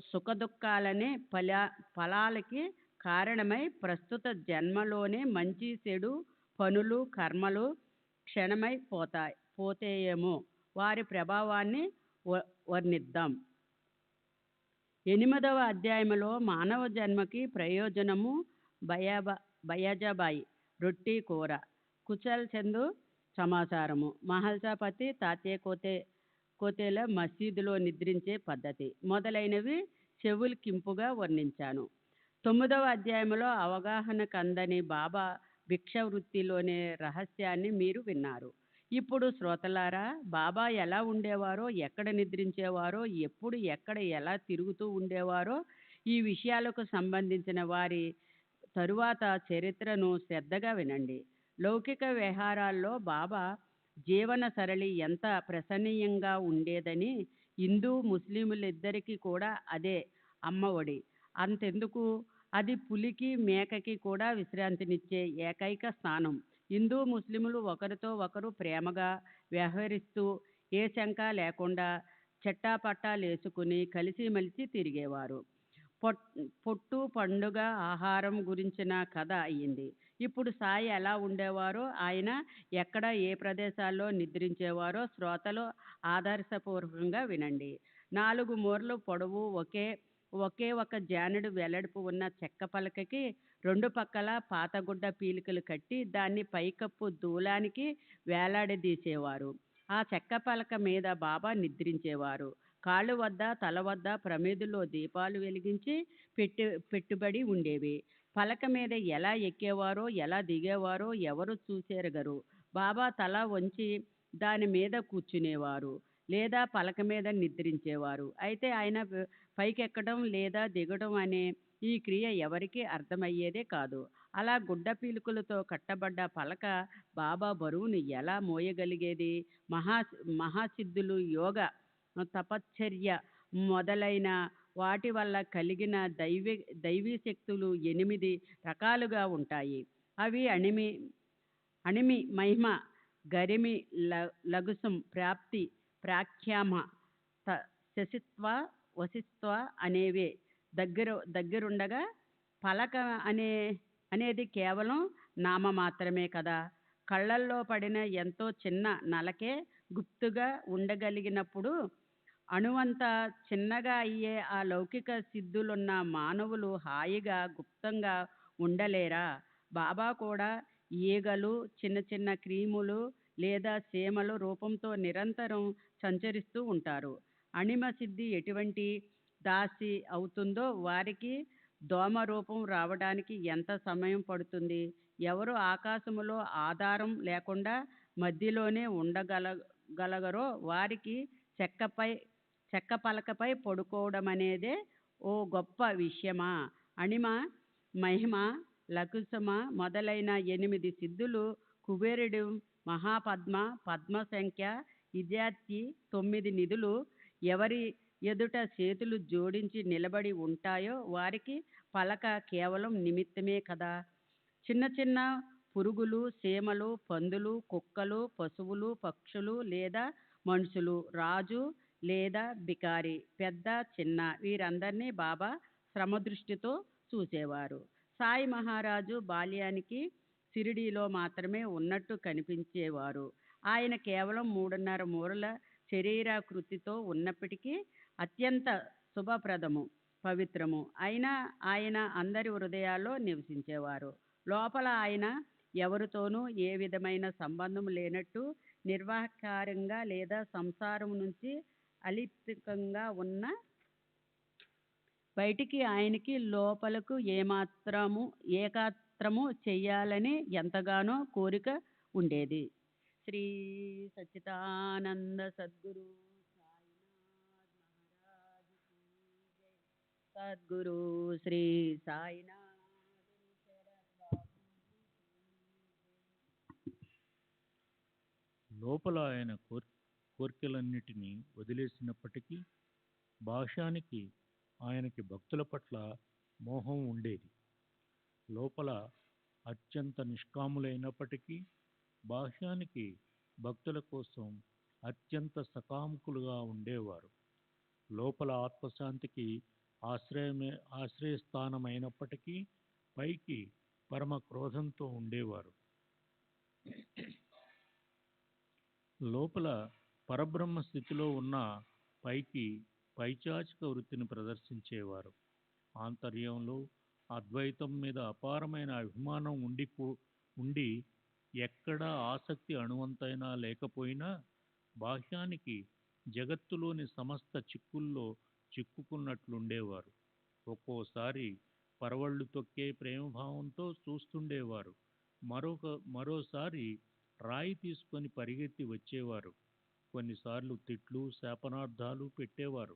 సుఖదుఖాలనే ఫలాలకి కారణమై ప్రస్తుత జన్మలోనే మంచి చెడు పనులు కర్మలు క్షణమై పోతేయేమో. వారి ప్రభావాన్ని వర్ణిద్దాం. 8వ అధ్యాయంలో మానవ జన్మకి ప్రయోజనము బయాజాబాయి రొట్టి కూర, కుచల్ చందు సమాచారము, మహల్సాపతి తాత్య కోతేల మసీదులో నిద్రించే పద్ధతి మొదలైనవి చెవులకింపుగా వర్ణించాను. 9వ అధ్యాయంలో అవగాహనకందని బాబా భిక్షవృత్తిలోనే రహస్యాన్ని మీరు విన్నారు. ఇప్పుడు శ్రోతలారా, బాబా ఎలా ఉండేవారో, ఎక్కడ నిద్రించేవారో, ఎప్పుడు ఎక్కడ ఎలా తిరుగుతూ ఉండేవారో, ఈ విషయాలకు సంబంధించిన వారి తరువాత చరిత్రను శ్రద్ధగా వినండి. లౌకిక వ్యవహారాల్లో బాబా జీవన సరళి ఎంత ప్రశంసనీయంగా ఉండేదని హిందూ ముస్లింలిద్దరికీ కూడా అదే అమ్మ ఒడి. అంతెందుకు, అది పులికి మేకకి కూడా విశ్రాంతినిచ్చే ఏకైక స్థానం. హిందూ ముస్లిములు ఒకరితో ఒకరు ప్రేమగా వ్యవహరిస్తూ ఏ శంక లేకుండా చెట్టాపట్టాలేసుకుని కలిసిమెలిసి తిరిగేవారు. పొట్ పొట్టు పండుగ ఆహారం గురించిన కథ అయ్యింది. ఇప్పుడు సాయి ఎలా ఉండేవారో, ఆయన ఎక్కడ ఏ ప్రదేశాల్లో నిద్రించేవారో శ్రోతలు ఆదర్శపూర్వకంగా వినండి. 4 మూరలు పొడవు ఒకే ఒక జానెడు వెడల్పు ఉన్న చెక్క పలకకి 2 పక్కలా పాతగుడ్డ పీలికలు కట్టి దాన్ని పైకప్పు దూలానికి వేలాడదీసేవారు. ఆ చెక్క పలక మీద బాబా నిద్రించేవారు. కాళ్ళు వద్ద తల వద్ద ప్రమిదలో దీపాలు వెలిగించి పెట్టుబడి ఉండేవి. పలక మీద ఎలా ఎక్కేవారో ఎలా దిగేవారో ఎవరు చూసేరగరు. బాబా తల వంచి దాని మీద కూర్చునేవారు లేదా పలక మీద నిద్రించేవారు. అయితే ఆయన పైకెక్కడం లేదా దిగడం అనే ఈ క్రియ ఎవరికీ అర్థమయ్యేదే కాదు. అలా గుడ్డ పీలికలతో కట్టబడ్డ పలక బాబా బరువును ఎలా మోయగలిగేది? మహాసిద్ధులు, యోగ, తపశ్చర్య మొదలైన వాటి వల్ల కలిగిన దైవీ శక్తులు 8 రకాలుగా ఉంటాయి. అవి అణిమి, మహిమ, గరిమి, లగుసం, ప్రాప్తి, ప్రాఖ్యామ, శశిత్వ, వశిత్వ అనేవే దగ్గరుండగా పలక అనేది కేవలం నామ మాత్రమే కదా. కళ్ళల్లో పడిన ఎంతో చిన్న నలకే గుప్తుగా ఉండగలిగినప్పుడు అణువంత చిన్నగా అయ్యే ఆ లౌకిక సిద్ధులున్న మానవులు హాయిగా గుప్తంగా ఉండలేరా? బాబా కూడా ఈగలు, చిన్న చిన్న క్రిములు లేదా చీమల రూపంతో నిరంతరం సంచరిస్తూ ఉంటారు. అణిమ సిద్ధి ఎటువంటి దాసి అవుతుందో వారికి దోమ రూపం రావడానికి ఎంత సమయం పడుతుంది? ఎవరు ఆకాశములో ఆధారం లేకుండా మధ్యలోనే ఉండగలగరో వారికి చెక్క పలకపై పడుకోవడమనేదే ఓ గొప్ప విషయమా? అణిమ, మహిమ, లకుసుమ మొదలైన 8 సిద్ధులు, కుబేరుడు, మహాపద్మ, పద్మసంఖ్య ఇత్యాది 9 నిధులు ఎవరి ఎదుట చేతులు జోడించి నిలబడి ఉంటాయో వారికి పలక కేవలం నిమిత్తమే కదా. చిన్న చిన్న పురుగులు, చీమలు, పందులు, కుక్కలు, పశువులు, పక్షులు లేదా మనుషులు, రాజు లేదా బికారి, పెద్ద చిన్న వీరందరినీ బాబా శ్రమదృష్టితో చూసేవారు. సాయి మహారాజు బాల్యానికి షిరిడీలో మాత్రమే ఉన్నట్టు కనిపించేవారు. ఆయన కేవలం 3.5 మూరల శరీరాకృతితో ఉన్నప్పటికీ అత్యంత శుభప్రదము, పవిత్రము అయినా ఆయన అందరి హృదయాల్లో నివసించేవారు. లోపల ఆయన ఎవరితోనూ ఏ విధమైన సంబంధం లేనట్టు నిర్వహకారంగా లేదా సంసారం నుంచి అలిప్తంగా ఉన్న బయటికి ఆయనకి లోపలకు ఏకాత్రము చెయ్యాలని ఎంతగానో కోరిక ఉండేది. శ్రీ సచ్చిదానంద సద్గురు సాయినాథ్ మహారాజ్ కీ జై. సద్గురు శ్రీ సాయినాథ్ లోపల ఆయన కోర్కెలన్నిటినీ వదిలేసినప్పటికీ బాహ్యానికి ఆయనకి భక్తుల పట్ల మోహం ఉండేది. లోపల అత్యంత నిష్కాములైనప్పటికీ బాహ్యానికి భక్తుల కోసం అత్యంత సకాముకులుగా ఉండేవారు. లోపల ఆత్మశాంతికి ఆశ్రయస్థానమైనప్పటికీ పైకి పరమ క్రోధంతో ఉండేవారు. లోపల పరబ్రహ్మ స్థితిలో ఉన్న పైకి పైచాచిక వృత్తిని ప్రదర్శించేవారు. ఆంతర్యంలో అద్వైతం మీద అపారమైన అభిమానం ఉండి ఎక్కడా ఆసక్తి అణువంతైనా లేకపోయినా బాహ్యానికి జగత్తులోని సమస్త చిక్కుల్లో చిక్కుకున్నట్లుండేవారు. ఒక్కోసారి పరవళ్ళు తొక్కే ప్రేమభావంతో చూస్తుండేవారు. మరోసారి రాయి తీసుకొని పరిగెత్తి వచ్చేవారు. కొన్నిసార్లు తిట్లు, శాపనార్థాలు పెట్టేవారు.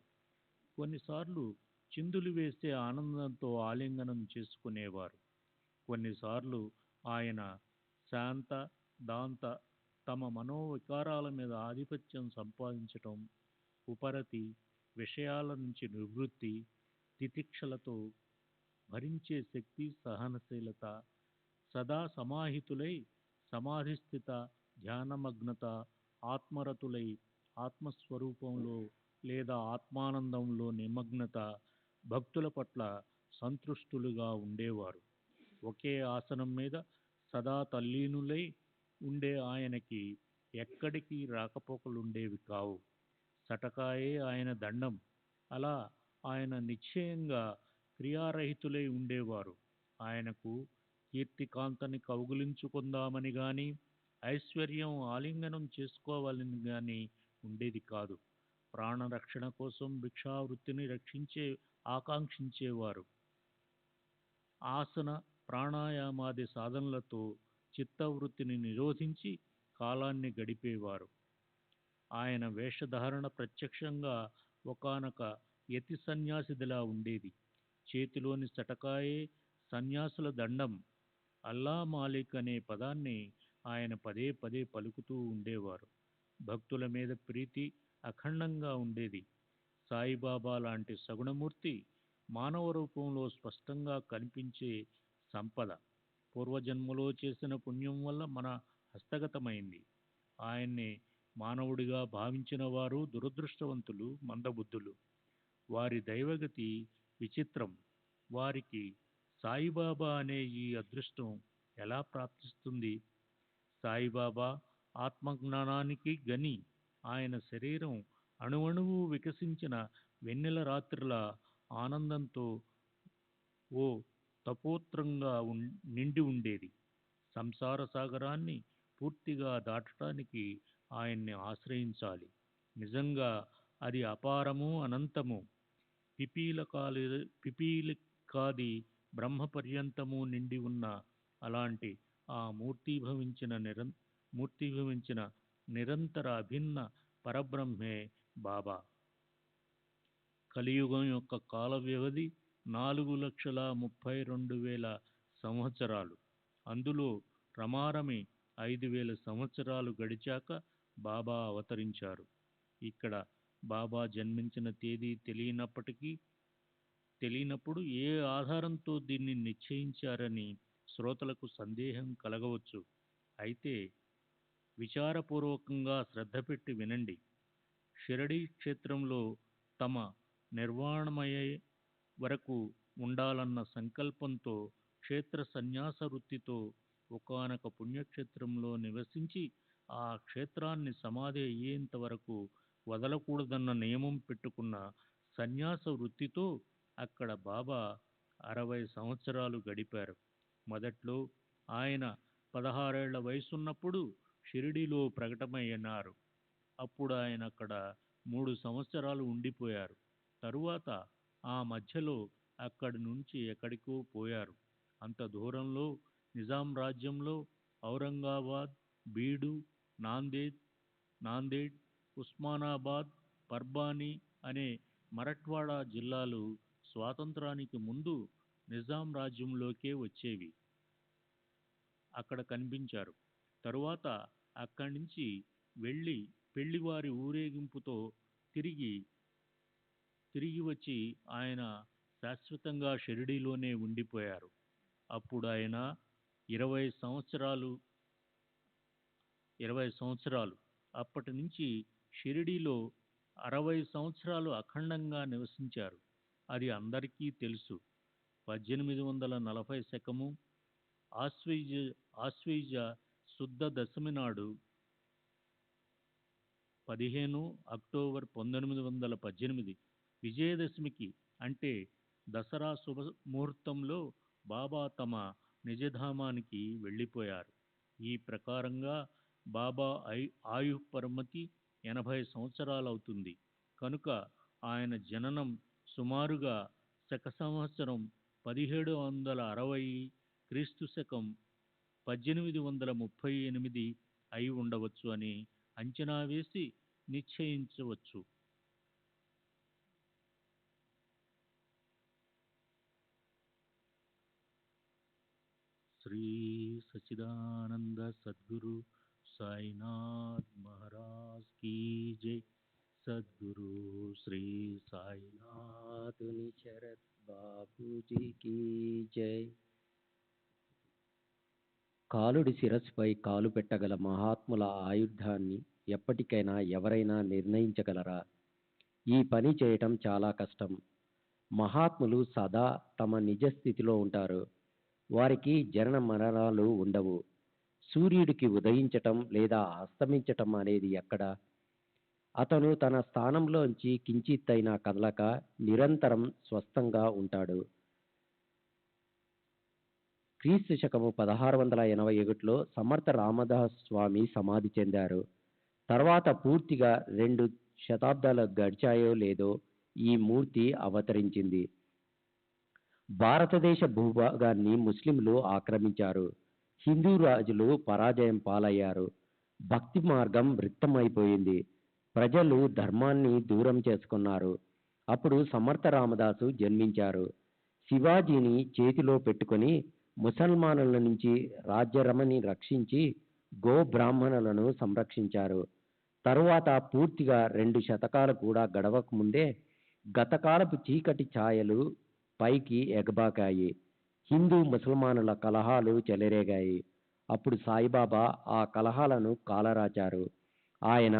కొన్నిసార్లు చిందులు వేసే ఆనందంతో ఆలింగనం చేసుకునేవారు. కొన్నిసార్లు ఆయన శాంత దాంత తమ మనోవికారాల మీద ఆధిపత్యం సంపాదించటం, ఉపరతి, విషయాల నుంచి నివృత్తి, తితిక్షలతో భరించే శక్తి, సహనశీలత, సదా సమాహితులై సమాధిస్థిత ధ్యానమగ్నత, ఆత్మరతులై ఆత్మస్వరూపంలో లేదా ఆత్మానందంలో నిమగ్నత, భక్తుల పట్ల సంతృష్టులుగా ఉండేవారు. ఒకే ఆసనం మీద సదా తల్లీనులై ఉండే ఆయనకి ఎక్కడికి రాకపోకలుండేవి కావు. సటకాయే ఆయన దండం. అలా ఆయన నిశ్చయంగా క్రియారహితులై ఉండేవారు. ఆయనకు కీర్తికాంతని కౌగిలించుకుందామని గాని, ఐశ్వర్యం ఆలింగనం చేసుకోవాలని గాని ఉండేది కాదు. ప్రాణరక్షణ కోసం భిక్షావృత్తిని ఆకాంక్షించేవారు. ఆసన ప్రాణాయామాది సాధనలతో చిత్తవృత్తిని నిరోధించి కాలాన్ని గడిపేవారు. ఆయన వేషధారణ ప్రత్యక్షంగా ఒకానొక యతి సన్యాసిదిలా ఉండేది. చేతిలోని సటకాయే సన్యాసుల దండం. అల్లా మాలిక్ అనే పదాన్ని ఆయన పదే పదే పలుకుతూ ఉండేవారు. భక్తుల మీద ప్రీతి అఖండంగా ఉండేది. సాయిబాబా లాంటి సగుణమూర్తి మానవ రూపంలో స్పష్టంగా కనిపించే సంపద పూర్వజన్మలో చేసిన పుణ్యం వల్ల మన హస్తగతమైంది. ఆయన్ని మానవుడిగా భావించిన వారు దురదృష్టవంతులు, మందబుద్ధులు. వారి దైవగతి విచిత్రం. వారికి సాయిబాబా అనే ఈ అదృష్టం ఎలా ప్రాప్తిస్తుంది? సాయిబాబా ఆత్మజ్ఞానానికి గని. ఆయన శరీరం అణువణువు వికసించిన వెన్నెల రాత్రిల ఆనందంతో ఓ తపోత్రంగా నిండి ఉండేది. సంసార సాగరాన్ని పూర్తిగా దాటడానికి ఆయన్ని ఆశ్రయించాలి. నిజంగా అది అపారము, అనంతము. పిపీలికాది బ్రహ్మపర్యంతము నిండి ఉన్న అలాంటి ఆ మూర్తీభవించిన నిరంతర అభిన్న పరబ్రహ్మే బాబా. కలియుగం యొక్క కాల వ్యవధి 4,32,000 సంవత్సరాలు. అందులో రమారమి 5,000 సంవత్సరాలు గడిచాక బాబా అవతరించారు. ఇక్కడ బాబా జన్మించిన తేదీ తెలియనప్పుడు ఏ ఆధారంతో దీన్ని నిశ్చయించారని శ్రోతలకు సందేహం కలగవచ్చు. అయితే విచారపూర్వకంగా శ్రద్ధ పెట్టి వినండి. షిరడీ క్షేత్రంలో తమ నిర్వాణమయ్యే వరకు ఉండాలన్న సంకల్పంతో, క్షేత్ర సన్యాస వృత్తితో ఒకానొక పుణ్యక్షేత్రంలో నివసించి ఆ క్షేత్రాన్ని సమాధి అయ్యేంత వరకు వదలకూడదన్న నియమం పెట్టుకున్న సన్యాస వృత్తితో అక్కడ బాబా 60 సంవత్సరాలు గడిపారు. మొదట్లో ఆయన 16 ఏళ్ల వయసున్నప్పుడు షిరిడీలో ప్రకటమైనారు. అప్పుడు ఆయన అక్కడ 3 సంవత్సరాలు ఉండిపోయారు. తరువాత ఆ మధ్యలో అక్కడి నుంచి ఎక్కడికో పోయారు. అంత దూరంలో నిజాం రాజ్యంలో ఔరంగాబాద్, బీడు, నాందేడ్, ఉస్మానాబాద్, పర్బానీ అనే మరఠ్వాడా జిల్లాలు స్వాతంత్రానికి ముందు నిజాం రాజ్యంలోకే వచ్చేవి. అక్కడ కనిపించారు. తరువాత అక్కడి నుంచి వెళ్ళి పెళ్లివారి ఊరేగింపుతో తిరిగి వచ్చి ఆయన శాశ్వతంగా షిరిడీలోనే ఉండిపోయారు. అప్పుడు ఆయన 20 సంవత్సరాలు. అప్పటి నుంచి షిరిడీలో 60 సంవత్సరాలు అఖండంగా నివసించారు. అది అందరికీ తెలుసు. 1840 శకము ఆశ్వీజ శుద్ధ దశమి నాడు 15 అక్టోబర్ 1918 విజయదశమికి అంటే దసరా శుభ ముహూర్తంలో బాబా తమ నిజధామానికి వెళ్ళిపోయారు. ఈ ప్రకారంగా బాబా ఆయు పరిమితి 80 సంవత్సరాలవుతుంది. కనుక ఆయన జననం సుమారుగా శక సంవత్సరం 1760, క్రీస్తు శకం 1838 అయి ఉండవచ్చు అని అంచనా వేసి నిశ్చయించవచ్చు. శ్రీ సచ్చిదానంద సద్గురు సాయినాథ్ మహారాజ్ కీ జై. సద్గురు శ్రీ సాయినాథ్ నాథుని శరత్ బాబూజీకి జై. కాలుడి శిరస్సుపై కాలు పెట్టగల మహాత్ముల ఆయుధాన్ని ఎప్పటికైనా ఎవరైనా నిర్ణయించగలరా? ఈ పని చేయటం చాలా కష్టం. మహాత్ములు సదా తమ నిజ స్థితిలో ఉంటారు. వారికి జనన మరణాలు ఉండవు. సూర్యుడికి ఉదయించటం లేదా అస్తమించటం అనేది ఎక్కడ? అతను తన స్థానంలోంచి కించిత్తైనా కదలక నిరంతరం స్వస్థంగా ఉంటాడు. క్రీస్తు శకము 1681లో సమర్థ రామదాస్ స్వామి సమాధి చెందారు. తర్వాత పూర్తిగా 2 శతాబ్దాలు గడిచాయో లేదో ఈ మూర్తి అవతరించింది. భారతదేశ భూభాగాన్ని ముస్లింలు ఆక్రమించారు. హిందూ రాజులు పరాజయం పాలయ్యారు. భక్తి మార్గం రిక్తమైపోయింది. ప్రజలు ధర్మాన్ని దూరం చేసుకున్నారు. అప్పుడు సమర్థ రామదాసు జన్మించారు. శివాజీని చేతిలో పెట్టుకొని ముసల్మానుల నుంచి రాజ్యరమని రక్షించి గో బ్రాహ్మణులను సంరక్షించారు. తరువాత పూర్తిగా 2 శతకాలు కూడా గడవక ముందే గతకాలపు చీకటి ఛాయలు పైకి ఎగబాకాయి. హిందూ ముసల్మానుల కలహాలు చెలరేగాయి. అప్పుడు సాయిబాబా ఆ కలహాలను కాలరాచారు. ఆయన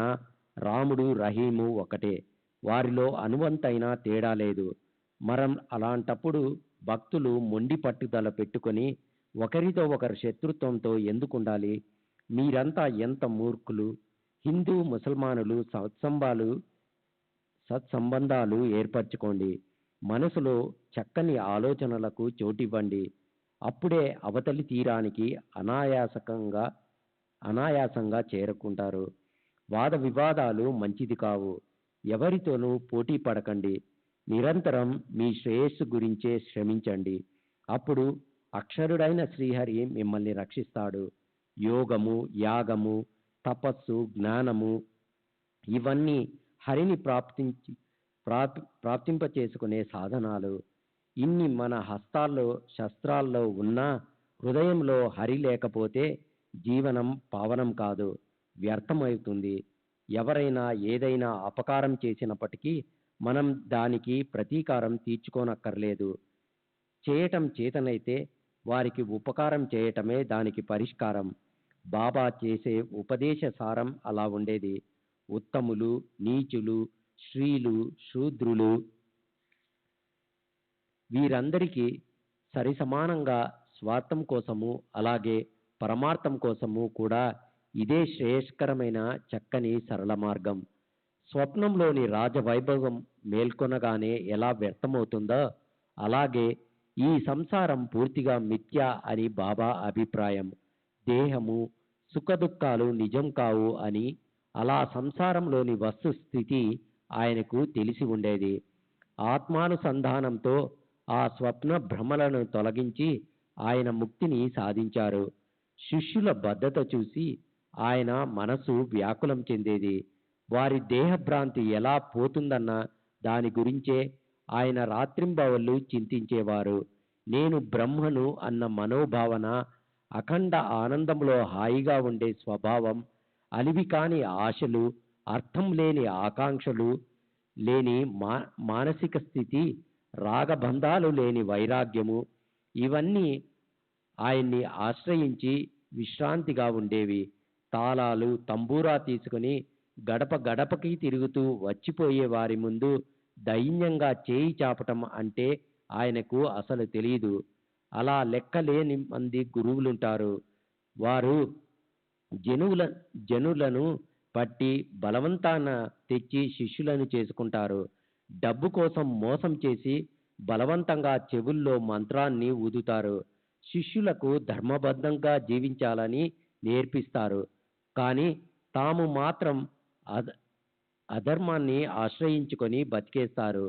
రాముడు రహీము ఒకటే, వారిలో అనువంతైనా తేడా లేదు. అలాంటప్పుడు భక్తులు మొండి పట్టుదల పెట్టుకొని ఒకరితో ఒకరు శత్రుత్వంతో ఎందుకుండాలి? మీరంతా ఎంత మూర్ఖులు! హిందూ ముసల్మానులు సత్సంబంధాలు ఏర్పరచుకోండి. మనసులో చక్కని ఆలోచనలకు చోటివ్వండి. అప్పుడే అవతలి తీరానికి అనాయాసంగా చేరుకుంటారు. వాద వివాదాలు మంచిది కావు. ఎవరితోనూ పోటీ పడకండి. నిరంతరం మీ శ్రేయస్సు గురించే శ్రమించండి. అప్పుడు అక్షరుడైన శ్రీహరి మిమ్మల్ని రక్షిస్తాడు. యోగము, యాగము, తపస్సు, జ్ఞానము ఇవన్నీ హరిని ప్రాప్తింప చేసుకునే సాధనాలు. ఇన్ని మన హస్తాల్లో శస్త్రాల్లో ఉన్నా హృదయంలో హరి లేకపోతే జీవనం పావనం కాదు, వ్యర్థమవుతుంది. ఎవరైనా ఏదైనా అపకారం చేసినప్పటికీ మనం దానికి ప్రతీకారం తీర్చుకోనక్కర్లేదు. చేయటం చేతనైతే వారికి ఉపకారం చేయటమే దానికి పరిష్కారం. బాబా చేసే ఉపదేశ సారం అలా ఉండేది. ఉత్తములు, నీచులు, స్త్రీలు, శూద్రులు వీరందరికీ సరిసమానంగా స్వార్థం కోసము అలాగే పరమార్థం కోసము కూడా ఇదే శ్రేయస్కరమైన చక్కని సరళ మార్గం. స్వప్నంలోని రాజవైభవం మేల్కొనగానే ఎలా వ్యర్థమవుతుందో అలాగే ఈ సంసారం పూర్తిగా మిథ్య అని బాబా అభిప్రాయం. దేహము, సుఖదుఖాలు నిజం కావు అని అలా సంసారంలోని వస్తుస్థితి ఆయనకు తెలిసి ఉండేది. ఆత్మానుసంధానంతో ఆ స్వప్న భ్రమలను తొలగించి ఆయన ముక్తిని సాధించారు. శిష్యుల బద్ధత చూసి ఆయన మనసు వ్యాకులం చెందేది. వారి దేహభ్రాంతి ఎలా పోతుందన్న దాని గురించే ఆయన రాత్రింబవళ్ళు చింతించేవారు. నేను బ్రహ్మను అన్న మనోభావన, అఖండ ఆనందంలో హాయిగా ఉండే స్వభావం, అలివి కాని ఆశలు, అర్థం లేని ఆకాంక్షలు లేని మానసిక స్థితి, రాగబంధాలు లేని వైరాగ్యము ఇవన్నీ ఆయన్ని ఆశ్రయించి విశ్రాంతిగా ఉండేవి. తాళాలు, తంబూరా తీసుకుని గడప గడపకి తిరుగుతూ వచ్చిపోయే వారి ముందు దైన్యంగా చేయి చాపటం అంటే ఆయనకు అసలు తెలియదు. అలా లెక్కలేని మంది గురువులుంటారు. వారు జనులను పట్టి బలవంతాన తెచ్చి శిష్యులను చేసుకుంటారు. డబ్బు కోసం మోసం చేసి బలవంతంగా చెవుల్లో మంత్రాన్ని ఊదుతారు. శిష్యులకు ధర్మబద్ధంగా జీవించాలని నేర్పిస్తారు. కానీ తాము మాత్రం అధర్మాన్ని ఆశ్రయించుకొని బతికేస్తారు.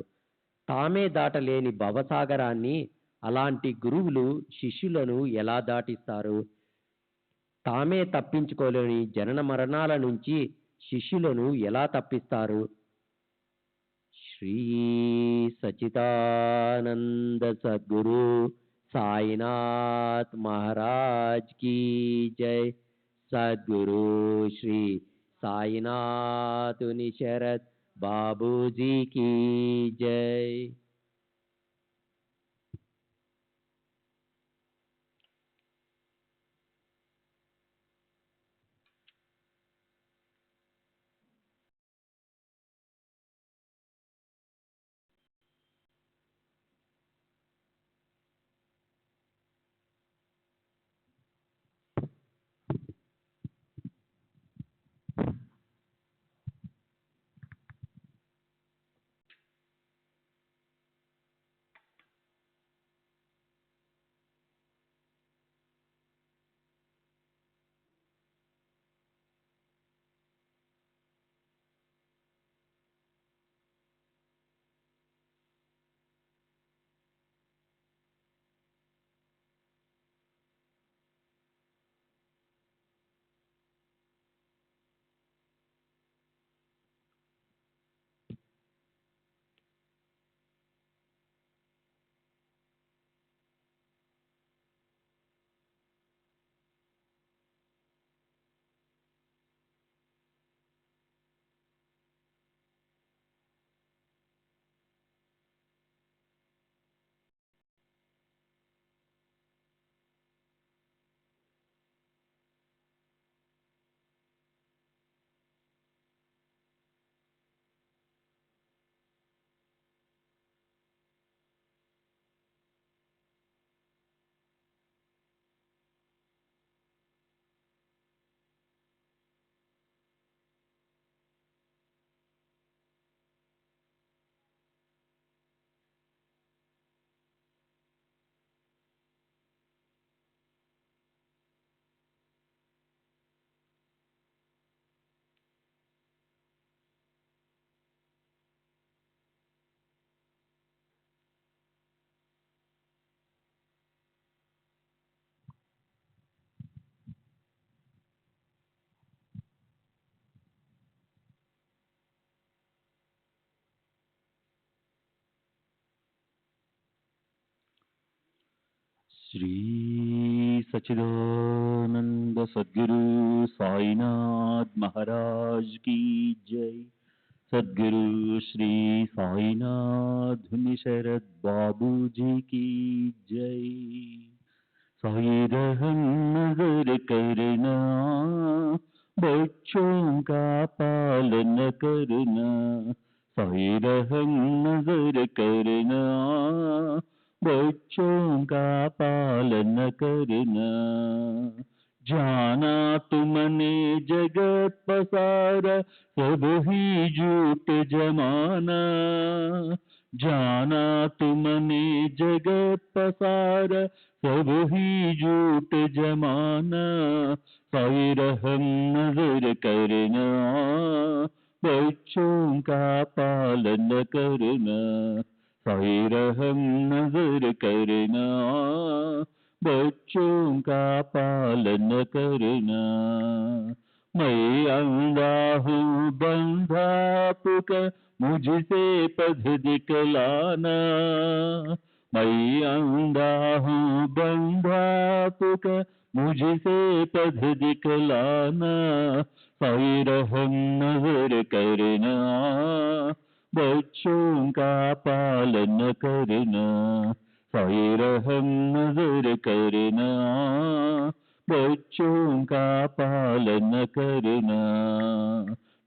తామే దాటలేని భవసాగరాన్ని అలాంటి గురువులు శిష్యులను ఎలా దాటిస్తారు? తామే తప్పించుకోలేని జనన మరణాల నుంచి శిష్యులను ఎలా తప్పిస్తారు? శ్రీ సచిదానంద సద్గురు సాయినాథ్ మహారాజ్ की जय. सद्गुरु श्री साईनाथ शरद बाबूजी की जय। श्री सच्चिदानंद सद्गुरु साईनाथ महाराज की जय। सद्गुरु श्री साईनाथ शरद बाबू जी की जय। साई रहम नजर करना, बच्चों का पालन करना। साई रहम नजर करना, बच्चों का पालन करना। जाना तुमने जगत पसारा, सब ही झूठ जमाना। जाना तुमने जगत पसारा, सब ही झूठ जमाना। साई रहम नजर करना, बच्चों का पालन करना। साई रहम नजर करना, बच्चों का पालन करना। मैं अंधा हूँ बंधा पुकार, मुझसे पथ दिखलाना। मैं अंधा हूँ बंधा पुकार, मुझसे पथ दिखलाना। साई रहम नजर करना, बच्चों का पालन करना। साई रहम नजर करना, बच्चों का पालन करना।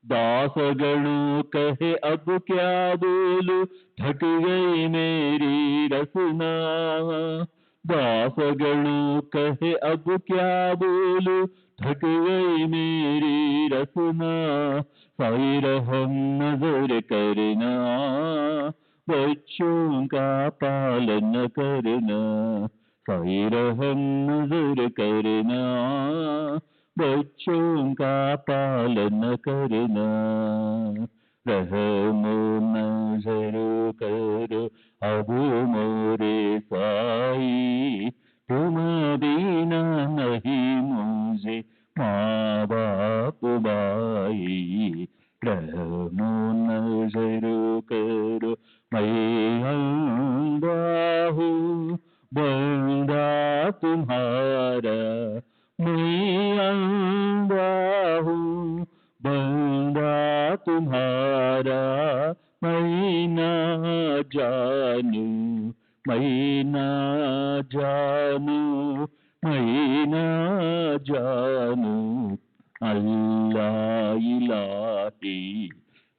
दास गणों कहे अब क्या बोलूं, थक गई मेरी रसना। दास गणों कहे अब क्या बोलूं, थक गई मेरी रसना। साई रहम नजर करना, बच्चों का पालन करना। साई रहम नजर करना, बच्चों का पालन करना। रहम नजर करो अब मोरे साई, तुम बिना नहीं मुझे माँ बाप भाई। रहम नजर करो मैं अंधा हूँ बंदा तुम्हारा। मैं अंधा हूँ बंदा तुम्हारा। जानु मैं ना जानू, मैं ना जानू, अल्लाह इलाही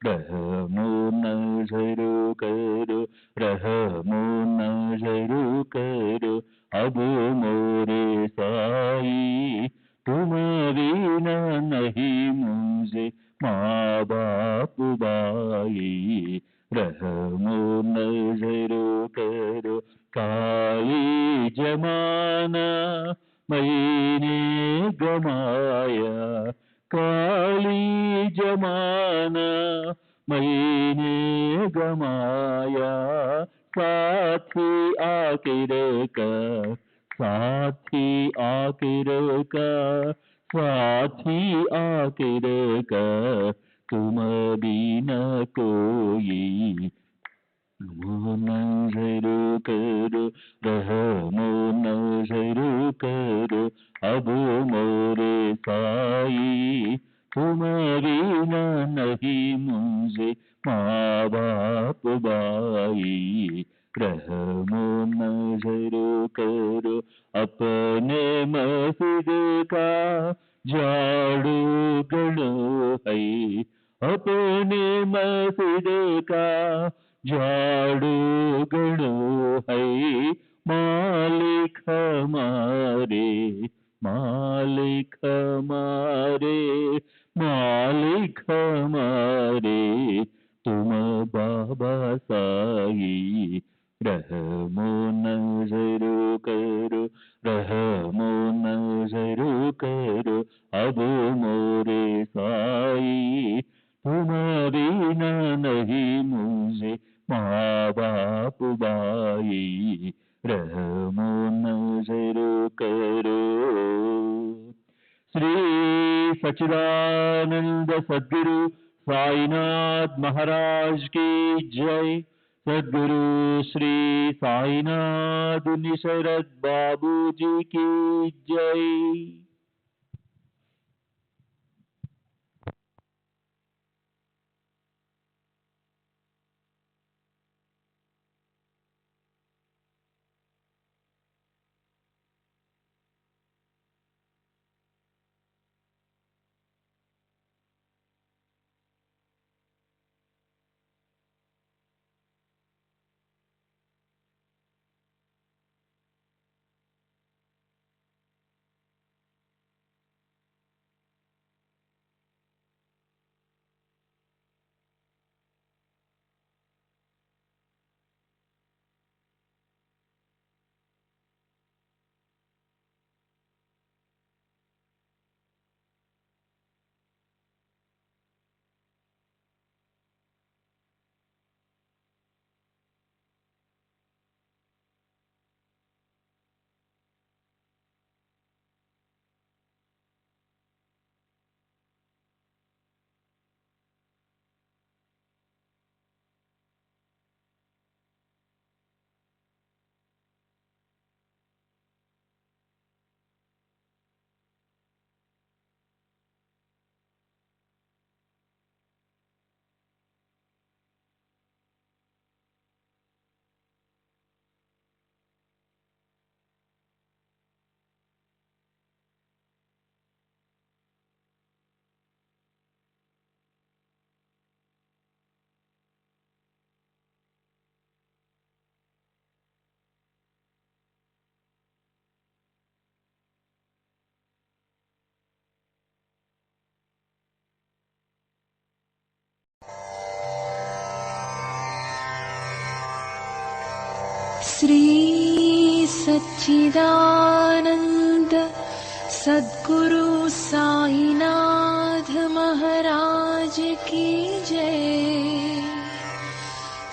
रहमो नजरो करो, रहमो नजरो करो, अब मोरे साई तुम बिना नहीं मुझे माँ बाप भाई, रहमो नजरो करो। काली जमाना मैंने गमाया, काली जमाना मैंने गमाया, साथी आखिर का, साथी आखिर का, साथी आखिर का, तुम बिना कोई, रहमो नजरो करो, रहमो नजरो करो, अब मोरे साई तुम बिना नहीं मुझे माँ बाप भाई, रहमो नजरो करो। अपने मस्जिद का झाड़ू गड़ो है, अपने मस्जिद का झाड़ू गड़ो है, मालिक हमारे, मालिक हमारे, मालिक हमारे, तुम बाबा साई, रहमो नजरो करो, रहमो नजरो करो, अब मोरे साई तुम बिना नहीं मुझे माँ बाप भाई, रहमो नजरो करो। श्री सच्चिदानंद सद्गुरु साईनाथ महाराज की जय। सद्गुरु श्री साईनाथ निशरद बाबू जी की जय। श्री सच्चिदानंद सद्गुरु साईनाथ महाराज की जय।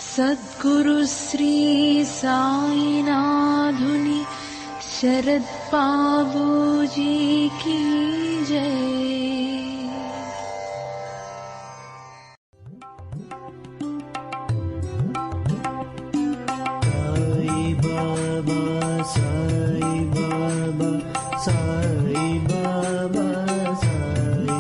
सद्गुरु श्री साईनाथुनि शरद बाबू जी की जय। Sai Baba, Sai Baba, Sai Baba, Sai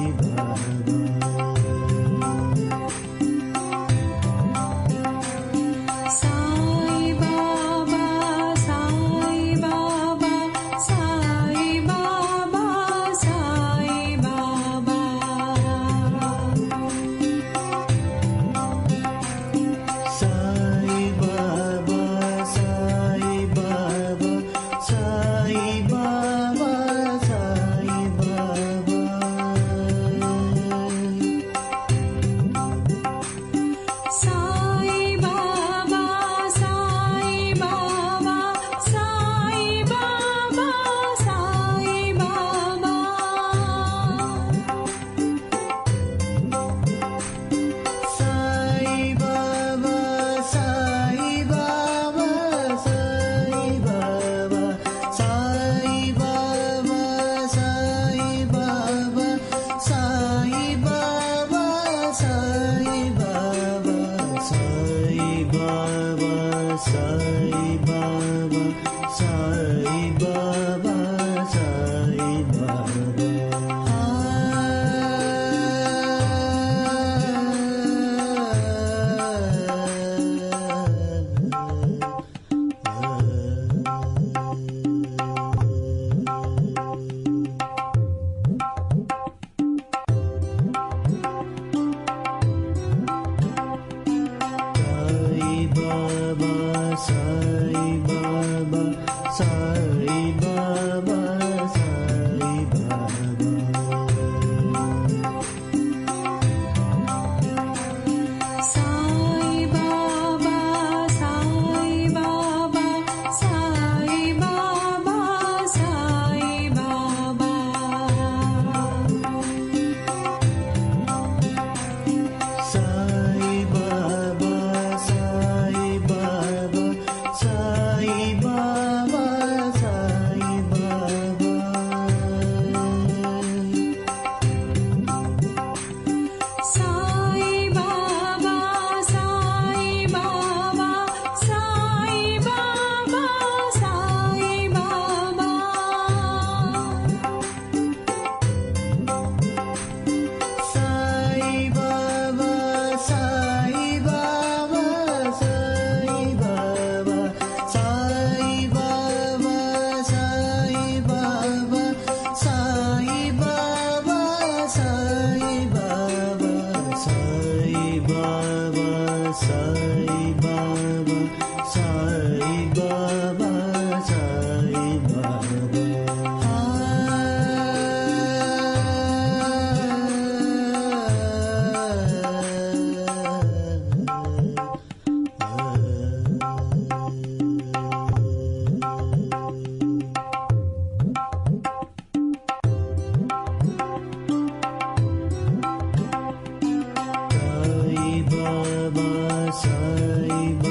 Baba, Sai Baba, Sai Baba, Sai Baba. Sai Baba, Sai Baba, Sai Baba. Sai Baba, Sai Baba, Sai Baba, Sai Baba. Sai Baba, Sai Baba, Sai Baba, Sai Baba. Sai Baba, Sai Baba, Sai Baba, Sai Baba. Sai Baba, Sai Baba, Sai Baba, Sai Baba, Sai Baba, Sai Baba, Sai Baba, Sai Baba, Sai Baba, Sai Baba, Sai Baba, Sai Baba,